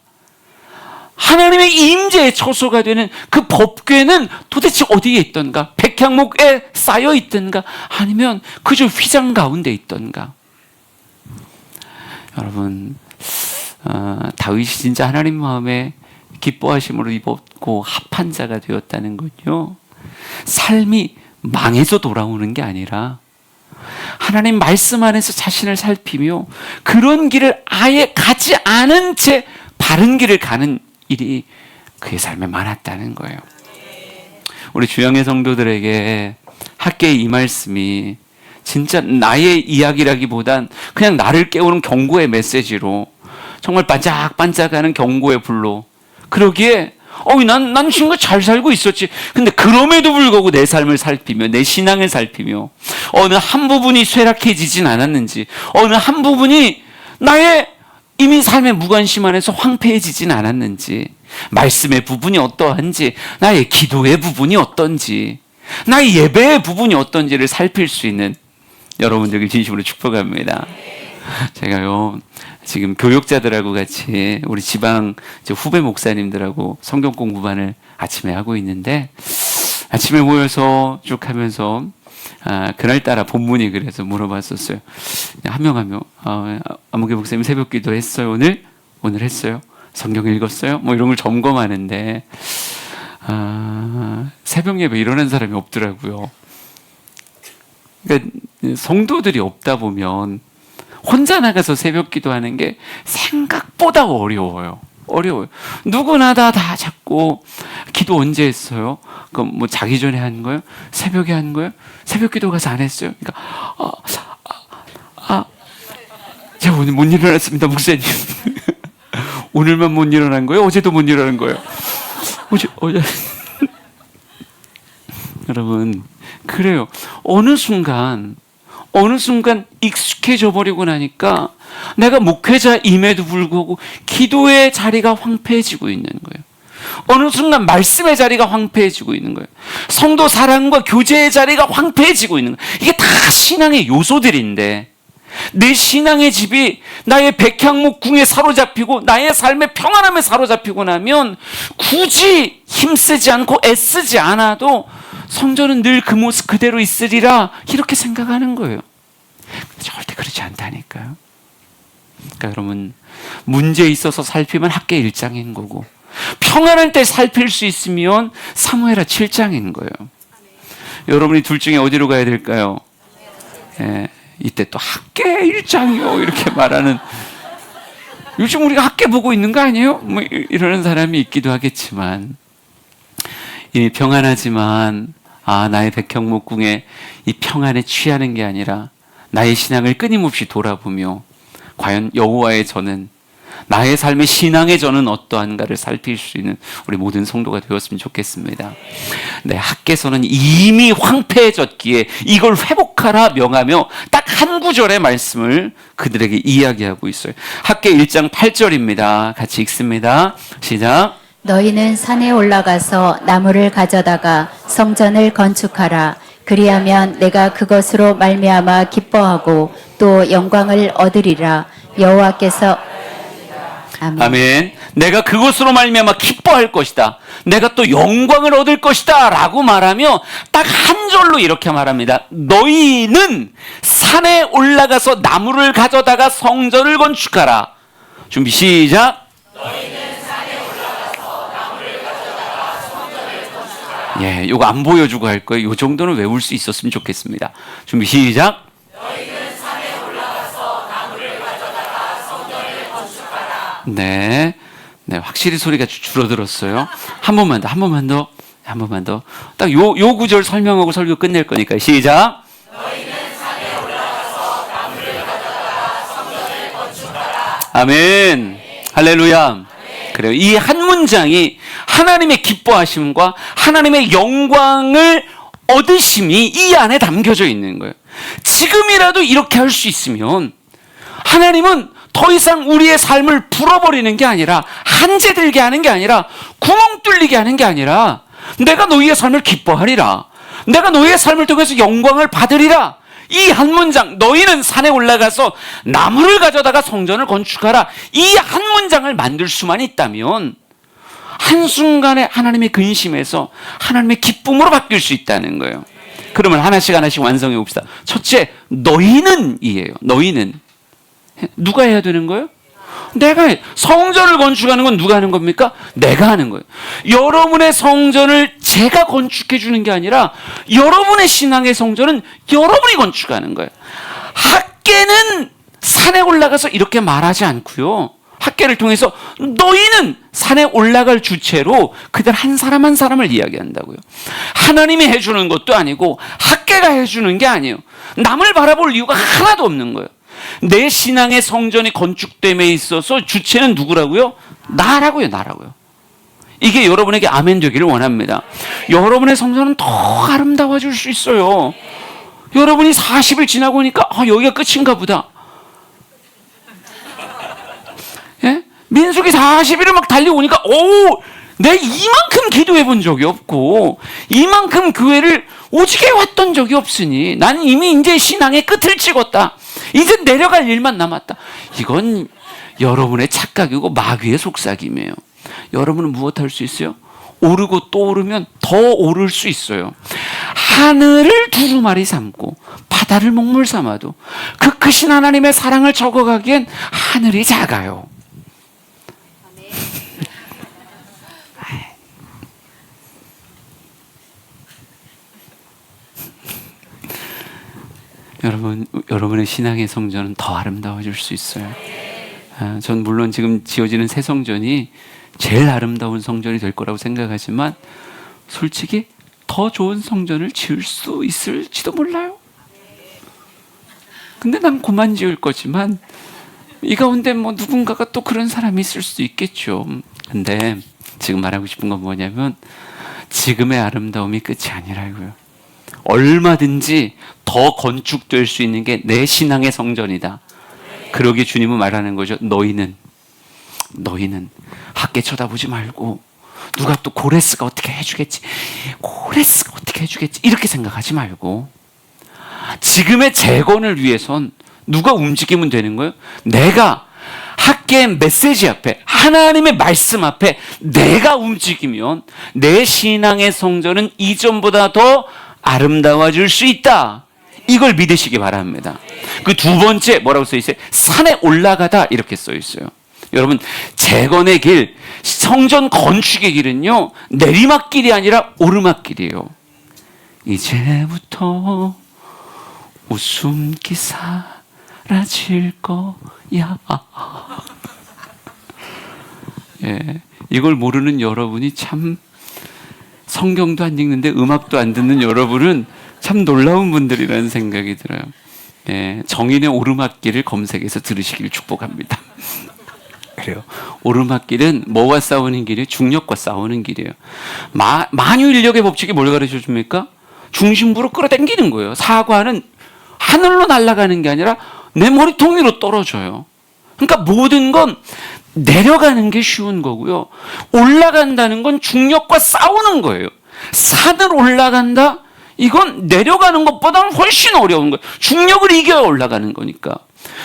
S1: 하나님의 임재의 처소가 되는 그 법궤는 도대체 어디에 있던가? 백향목에 쌓여 있던가? 아니면 그저 휘장 가운데 있던가? 여러분, 다윗이 진짜 하나님 마음에 기뻐하심으로 입었고 합한 자가 되었다는 건요, 삶이 망해서 돌아오는 게 아니라 하나님 말씀 안에서 자신을 살피며 그런 길을 아예 가지 않은 채 바른 길을 가는 일이 그의 삶에 많았다는 거예요. 우리 주영의 성도들에게 학계의 이 말씀이 진짜 나의 이야기라기보단 그냥 나를 깨우는 경고의 메시지로, 정말 반짝반짝하는 경고의 불로, 그러기에 난 친구가 잘 살고 있었지. 근데 그럼에도 불구하고 내 삶을 살피며 내 신앙을 살피며 어느 한 부분이 쇠락해지진 않았는지, 어느 한 부분이 나의 이미 삶의 무관심 안에서 황폐해지진 않았는지, 말씀의 부분이 어떠한지, 나의 기도의 부분이 어떤지, 나의 예배의 부분이 어떤지를 살필 수 있는 여러분들에게 진심으로 축복합니다. 제가요, 지금 교육자들하고 같이 우리 지방 후배 목사님들하고 성경 공부반을 아침에 하고 있는데, 아침에 모여서 쭉 하면서 그날따라 본문이 그래서 물어봤었어요. 한 명 한 명, 아무개 목사님 새벽 기도 했어요? 오늘 했어요? 성경 읽었어요? 뭐 이런 걸 점검하는데 새벽 예배 일어난 사람이 없더라고요. 그러니까 성도들이 없다 보면 혼자 나가서 새벽 기도하는 게 생각보다 어려워요. 누구나 다 자꾸 기도 언제 했어요? 그럼 뭐 자기 전에 한 거예요? 새벽에 한 거예요? 새벽 기도 가서 안 했어요? 그러니까 제가 오늘 못 일어났습니다, 목사님. 오늘만 못 일어난 거예요? 어제도 못 일어난 거예요? 어제. 여러분, 그래요. 어느 순간 익숙해져 버리고 나니까 내가 목회자임에도 불구하고 기도의 자리가 황폐해지고 있는 거예요. 어느 순간 말씀의 자리가 황폐해지고 있는 거예요. 성도 사랑과 교제의 자리가 황폐해지고 있는 거예요. 이게 다 신앙의 요소들인데, 내 신앙의 집이 나의 백향목궁에 사로잡히고 나의 삶의 평안함에 사로잡히고 나면 굳이 힘쓰지 않고 애쓰지 않아도 성전은 늘 그 모습 그대로 있으리라, 이렇게 생각하는 거예요. 절대 그렇지 않다니까요. 그러니까 여러분, 문제에 있어서 살피면 학계 1장인 거고, 평안할 때 살필 수 있으면 사무엘하 7장인 거예요. 여러분이 둘 중에 어디로 가야 될까요? 이때 또 학계 1장이요 이렇게 말하는, 요즘 우리가 학계 보고 있는 거 아니에요? 뭐 이러는 사람이 있기도 하겠지만, 이 평안하지만 나의 백향목궁에 이 평안에 취하는 게 아니라 나의 신앙을 끊임없이 돌아보며 과연 여호와의 전은, 나의 삶의 신앙의 전은 어떠한가를 살필 수 있는 우리 모든 성도가 되었으면 좋겠습니다. 네, 학개서는 이미 황폐해졌기에 이걸 회복하라 명하며 딱 한 구절의 말씀을 그들에게 이야기하고 있어요. 학개 1장 8절입니다. 같이 읽습니다. 시작.
S2: 너희는 산에 올라가서 나무를 가져다가 성전을 건축하라. 그리하면 내가 그것으로 말미암아 기뻐하고 또 영광을 얻으리라. 여호와께서
S1: 아멘. 내가 그것으로 말미암아 기뻐할 것이다. 내가 또 영광을 얻을 것이다 라고 말하며 딱 한 절로 이렇게 말합니다. 너희는 산에 올라가서 나무를 가져다가 성전을 건축하라. 준비 시작. 너희는 산에 올라가서 나무를 가져다가 성전을 건축하라. 예, 요거 안 보여주고 할 거예요. 요 정도는 외울 수 있었으면 좋겠습니다. 준비 시작. 너희는 산에 올라가서 나무를 가져다가 성전을 건축하라. 네, 확실히 소리가 줄어들었어요. 한 번만 더. 딱 요 구절 설명하고 설교 끝낼 거니까 시작. 너희는 산에 올라가서 나무를 가져다가 성전을 건축하라. 아멘. 할렐루야. 그래요. 이 한 문장이 하나님의 기뻐하심과 하나님의 영광을 얻으심이 이 안에 담겨져 있는 거예요. 지금이라도 이렇게 할 수 있으면 하나님은 더 이상 우리의 삶을 불어버리는 게 아니라, 한재들게 하는 게 아니라, 구멍 뚫리게 하는 게 아니라, 내가 너희의 삶을 기뻐하리라, 내가 너희의 삶을 통해서 영광을 받으리라,
S3: 이 한 문장, 너희는 산에 올라가서 나무를 가져다가 성전을 건축하라, 이 한 문장을 만들 수만 있다면 한순간에 하나님의 근심에서 하나님의 기쁨으로 바뀔 수 있다는 거예요. 그러면 하나씩 하나씩 완성해 봅시다. 첫째, 너희는 이에요. 너희는. 누가 해야 되는 거예요? 내가 해. 성전을 건축하는 건 누가 하는 겁니까? 내가 하는 거예요. 여러분의 성전을 제가 건축해 주는 게 아니라 여러분의 신앙의 성전은 여러분이 건축하는 거예요. 학계는 산에 올라가서 이렇게 말하지 않고요. 학계를 통해서 너희는 산에 올라갈 주체로 그들 한 사람 한 사람을 이야기한다고요. 하나님이 해주는 것도 아니고 학계가 해주는 게 아니에요. 남을 바라볼 이유가 하나도 없는 거예요. 내 신앙의 성전이 건축됨에 있어서 주체는 누구라고요? 나라고요. 나라고요. 이게 여러분에게 아멘 되기를 원합니다. 여러분의 성전은 더 아름다워질 수 있어요. 여러분이 40일 지나고 보니까 여기가 끝인가 보다. 예? 민수기 40일을 막 달려오니까 내가 이만큼 기도해 본 적이 없고 이만큼 교회를 오지게 왔던 적이 없으니 나는 이미 이제 신앙의 끝을 찍었다. 이제 내려갈 일만 남았다. 이건 여러분의 착각이고 마귀의 속삭임이에요. 여러분은 무엇 할 수 있어요? 오르고 또 오르면 더 오를 수 있어요. 하늘을 두루마리 삼고 바다를 먹물 삼아도 그 크신 하나님의 사랑을 적어가기엔 하늘이 작아요. 여러분의 신앙의 성전은 더 아름다워질 수 있어요. 전 물론 지금 지어지는 새 성전이 제일 아름다운 성전이 될 거라고 생각하지만 솔직히 더 좋은 성전을 지을 수 있을지도 몰라요. 근데 난 그만 지을 거지만 이 가운데 누군가가 또 그런 사람이 있을 수도 있겠죠. 근데 지금 말하고 싶은 건 뭐냐면 지금의 아름다움이 끝이 아니라고요. 얼마든지 더 건축될 수 있는 게 내 신앙의 성전이다. 그러기에 주님은 말하는 거죠. 너희는 학계 쳐다보지 말고 누가 또 고레스가 어떻게 해주겠지, 고레스가 어떻게 해주겠지 이렇게 생각하지 말고 지금의 재건을 위해선 누가 움직이면 되는 거예요? 내가 학계의 메시지 앞에 하나님의 말씀 앞에 내가 움직이면 내 신앙의 성전은 이전보다 더 아름다워질 수 있다. 이걸 믿으시기 바랍니다. 그 두 번째 뭐라고 써 있어요? 산에 올라가다 이렇게 써 있어요. 여러분, 재건의 길, 성전 건축의 길은요 내리막길이 아니라 오르막길이에요. 이제부터 웃음기 사라질 거야. 예, 이걸 모르는 여러분이 참, 성경도 안 읽는데 음악도 안 듣는 여러분은 참 놀라운 분들이라는 생각이 들어요. 예, 정인의 오르막길을 검색해서 들으시길 축복합니다. 그래요. 오르막길은 뭐와 싸우는 길이에요? 중력과 싸우는 길이에요. 만유인력의 법칙이 뭘 가르쳐 줍니까? 중심부로 끌어당기는 거예요. 사과는 하늘로 날아가는 게 아니라 내 머리통 위로 떨어져요. 그러니까 모든 건 내려가는 게 쉬운 거고요. 올라간다는 건 중력과 싸우는 거예요. 산을 올라간다? 이건 내려가는 것보다는 훨씬 어려운 거예요. 중력을 이겨야 올라가는 거니까.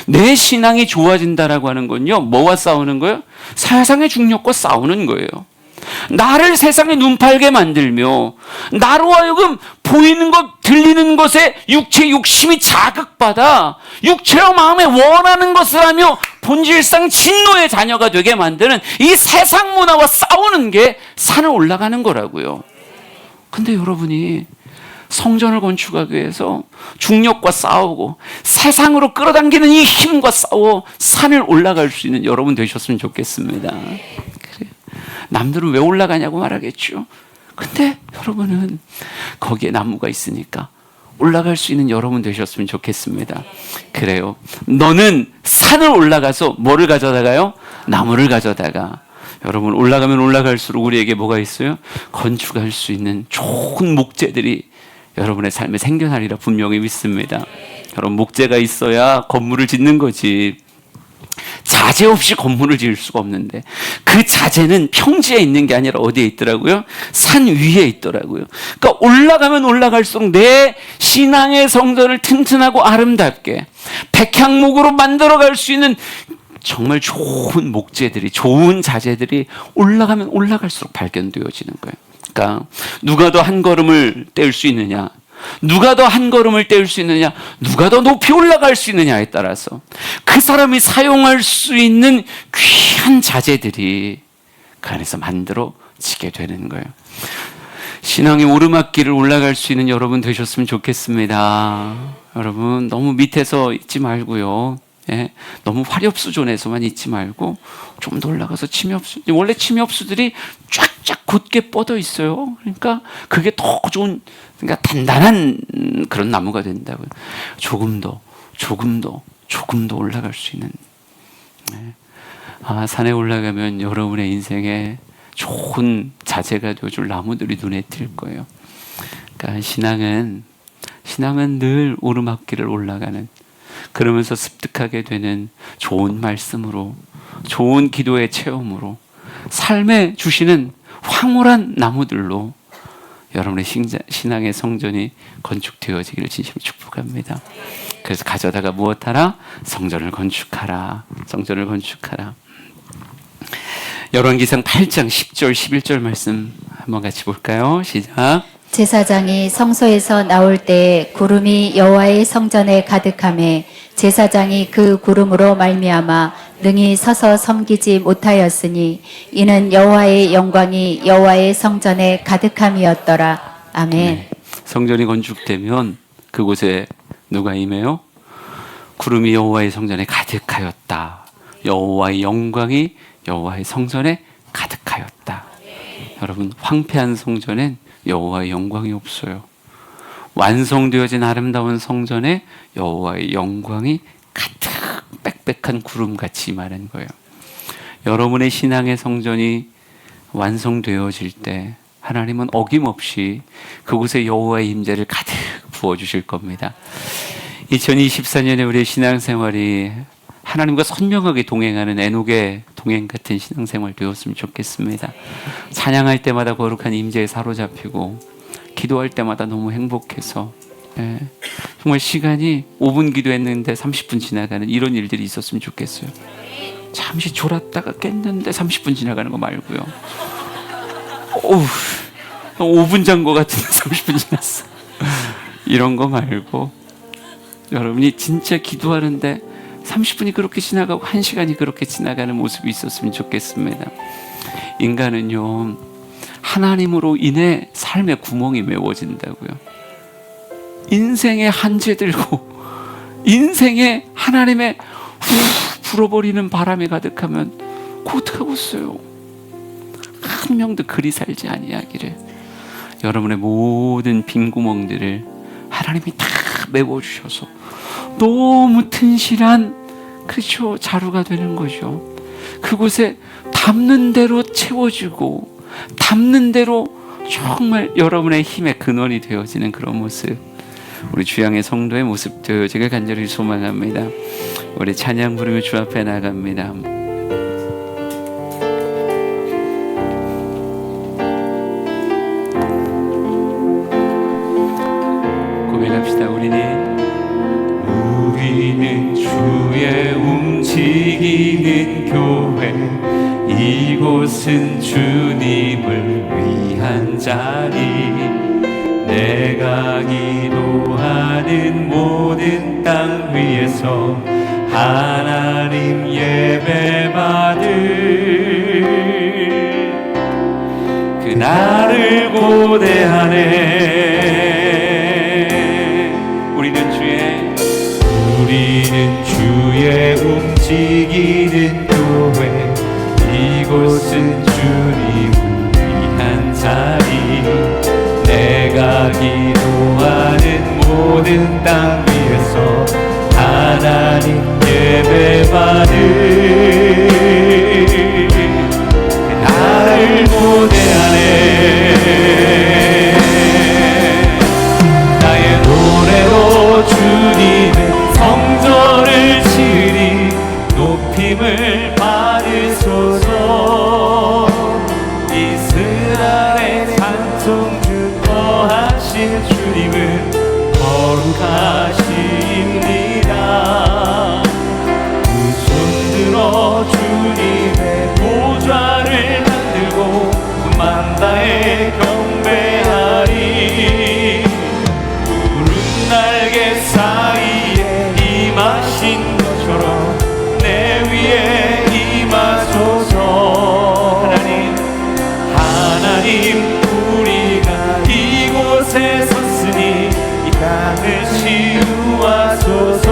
S3: 내 신앙이 좋아진다라고 하는 건요, 뭐와 싸우는 거예요? 세상의 중력과 싸우는 거예요. 나를 세상에 눈팔게 만들며 나로 하여금 보이는 것, 들리는 것에 육체의 욕심이 자극받아 육체와 마음에 원하는 것을 하며 본질상 진노의 자녀가 되게 만드는 이 세상 문화와 싸우는 게 산을 올라가는 거라고요. 근데 여러분이 성전을 건축하기 위해서 중력과 싸우고 세상으로 끌어당기는 이 힘과 싸워 산을 올라갈 수 있는 여러분 되셨으면 좋겠습니다. 그래요. 남들은 왜 올라가냐고 말하겠죠. 근데 여러분은 거기에 나무가 있으니까 올라갈 수 있는 여러분 되셨으면 좋겠습니다. 그래요. 너는 산을 올라가서 뭐를 가져다가요? 나무를 가져다가. 여러분, 올라가면 올라갈수록 우리에게 뭐가 있어요? 건축할 수 있는 좋은 목재들이 여러분의 삶에 생겨나리라 분명히 믿습니다. 여러분, 목재가 있어야 건물을 짓는 거지. 자재 없이 건물을 지을 수가 없는데 그 자재는 평지에 있는 게 아니라 어디에 있더라고요? 산 위에 있더라고요. 그러니까 올라가면 올라갈수록 내 신앙의 성전을 튼튼하고 아름답게 백향목으로 만들어갈 수 있는 정말 좋은 목재들이, 좋은 자재들이 올라가면 올라갈수록 발견되어지는 거예요. 그러니까 누가 더 한 걸음을 뗄 수 있느냐, 누가 더 한 걸음을 뗄 수 있느냐, 누가 더 높이 올라갈 수 있느냐에 따라서 그 사람이 사용할 수 있는 귀한 자재들이 그 안에서 만들어지게 되는 거예요. 신앙의 오르막길을 올라갈 수 있는 여러분 되셨으면 좋겠습니다. 여러분 너무 밑에서 있지 말고요. 예, 너무 화렵수존에서만 있지 말고 좀 더 올라가서 침엽수, 원래 침엽수들이 쫙쫙 곧게 뻗어 있어요. 그러니까 그게 더 좋은, 그러니까 단단한 그런 나무가 된다고요. 조금 더 올라갈 수 있는. 산에 올라가면 여러분의 인생에 좋은 자재가 되어줄 나무들이 눈에 띌 거예요. 그러니까 신앙은 늘 오르막길을 올라가는, 그러면서 습득하게 되는 좋은 말씀으로, 좋은 기도의 체험으로, 삶에 주시는 황홀한 나무들로 여러분의 신앙의 성전이 건축되어지기를 진심으로 축복합니다. 그래서 가져다가 무엇하라? 성전을 건축하라. 성전을 건축하라. 열왕기상 8장 10절 11절 말씀 한번 같이 볼까요? 시작.
S2: 제사장이 성소에서 나올 때 구름이 여호와의 성전에 가득하매 제사장이 그 구름으로 말미암아 능히 서서 섬기지 못하였으니 이는 여호와의 영광이 여호와의 성전에 가득함이었더라. 아멘.
S3: 네. 성전이 건축되면 그곳에 누가 임해요? 구름이 여호와의 성전에 가득하였다. 여호와의 영광이 여호와의 성전에 가득하였다. 여러분, 황폐한 성전엔 여호와의 영광이 없어요. 완성되어진 아름다운 성전에 여호와의 영광이 가득 빽빽한 구름같이 임하는 거예요. 여러분의 신앙의 성전이 완성되어질 때 하나님은 어김없이 그곳에 여호와의 임재를 가득 부어주실 겁니다. 2024년에 우리의 신앙생활이 하나님과 선명하게 동행하는 에녹의 동행 같은 신앙생활 되었으면 좋겠습니다. 찬양할 때마다 거룩한 임재에 사로잡히고 기도할 때마다 너무 행복해서 정말 시간이 5분 기도했는데 30분 지나가는 이런 일들이 있었으면 좋겠어요. 잠시 졸았다가 깼는데 30분 지나가는 거 말고요. 5분 잔 거 같은데 30분 지났어. 이런 거 말고 여러분이 진짜 기도하는데 30분이 그렇게 지나가고 1시간이 그렇게 지나가는 모습이 있었으면 좋겠습니다. 인간은요, 하나님으로 인해 삶의 구멍이 메워진다고요. 인생의 한재 들고 인생의 하나님의 불어버리는 바람이 가득하면 그거 어떡하겠어요. 한 명도 그리 살지 아니하기를. 여러분의 모든 빈 구멍들을 하나님이 다 메워주셔서 너무 튼실한, 그렇죠, 자루가 되는 거죠. 그곳에 담는 대로 채워주고 담는 대로 정말 여러분의 힘의 근원이 되어지는 그런 모습, 우리 주양의 성도의 모습 되어지길 간절히 소망합니다. 우리 찬양 부르며 주 앞에 나갑니다. 고백합시다. 우리는 주의 움직이는 교회, 이곳은 주님을 위한 자리, 내가 기도하는 모든 땅 위에서 하나님 예배 받을 그날을 고대하네. 우리는 주의 움직이는 교회, 이곳은 주님을 위한 자리, 내가 기도하는 모든 땅 위에서 하나님 예배 받을 그날을 고대하네. 나의 노래로 주님의 성전을 치리, 높이
S1: 거룩하십니다. 두 손 들어 주님의 보좌를 만들고 만다에 경배하리. 푸른 날개 사이에 임하신 것처럼 내 위에 임하소서. 하나님 우리가 이곳에 섰으니 이 땅을 치유하소서.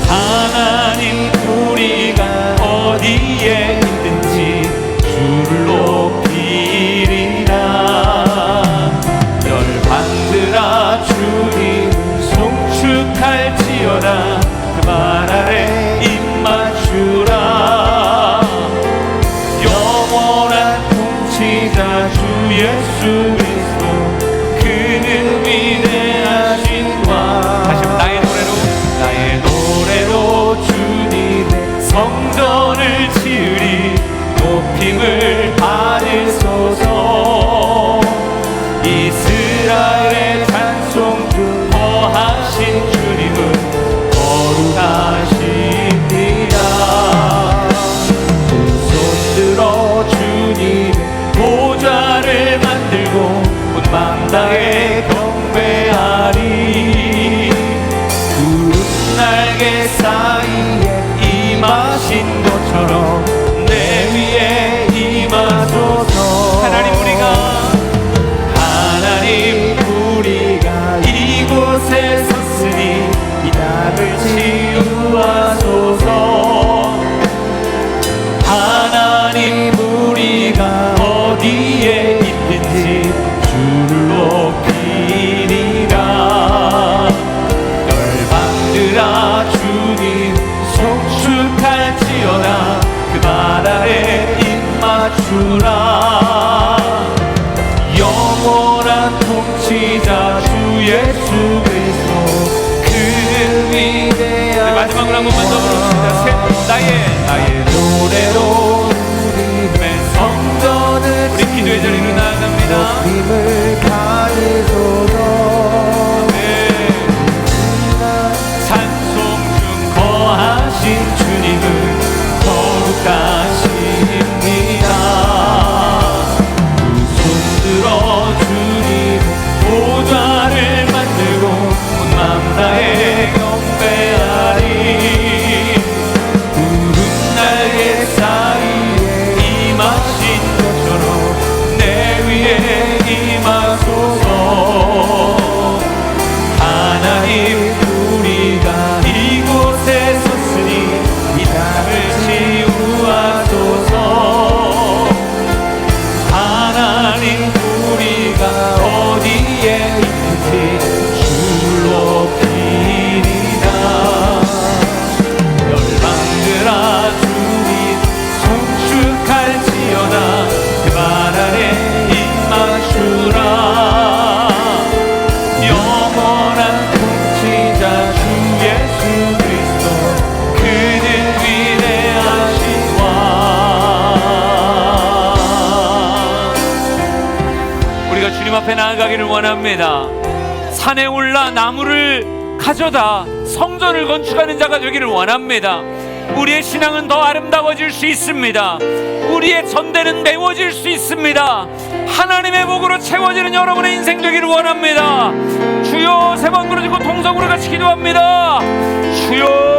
S1: 하나님 우리가 어디에 있든지 주를 높이리라. 열방들아 주님을 송축할지어다. 그 말 아래 입 맞추라. 영원한 통치자 주 예수 그리스도 그는 위대하신 과. 다시 한번 나의 노래로 주님의 성전을 지으리. 높임을 받으소서. 이스라엘의 찬송 중 거하신 주님은 거룩하십니다. 두 손 들어 주님의 보좌를 만들고 온 만다에 경배하리. 푸른 날개 사이에 임하신 것처럼 내 위에 임하소서. 하나님 우리가 이곳에 섰으니 이 땅을 치유하소서. 하나님 우리가 어디에 있든지 주를 높이리라. 열방들아 주님 송축할지어다. 그 말 아래 입 맞추라. 영원한 통치자 주 예수 그리스도 그는 위대한. 네, 마지막으로 한 번만 더 부릅시다. 나의 노래로 주님의 성전을 우리 기도의 자리로 나아갑니다. 높임을 받으소서. 네. 찬송 중 거하신 주님은 거룩하십니다. 주님 보좌를 만들고 온 남다에 경배하리. 푸른 날개 사이에 임하신 것처럼 내 위에 임하소서. 하나님 우리가 이곳에 섰으니 이 땅을 치유하소서. 하나님 우리가 어디에 있는지 주를 높이리라. 열방들아 주님 송축할지어다. 그 말 아래 입 맞추라. 영원한 통치자 주 예수 그리스도 그는 위대하신 와. 우리가 주님 앞에 나아가기를 원합니다. 산에 올라 나무를 가져다 성전을 건축하는 자가 되기를 원합니다. 우리의 신앙은 더 아름다워질 수 있습니다. 우리의 전대는 메워질 수 있습니다. 하나님의 복으로 채워지는 여러분의 인생 되기를 원합니다. 주여, 세 번 부르짖고 통성으로 같이 기도합니다. 주여.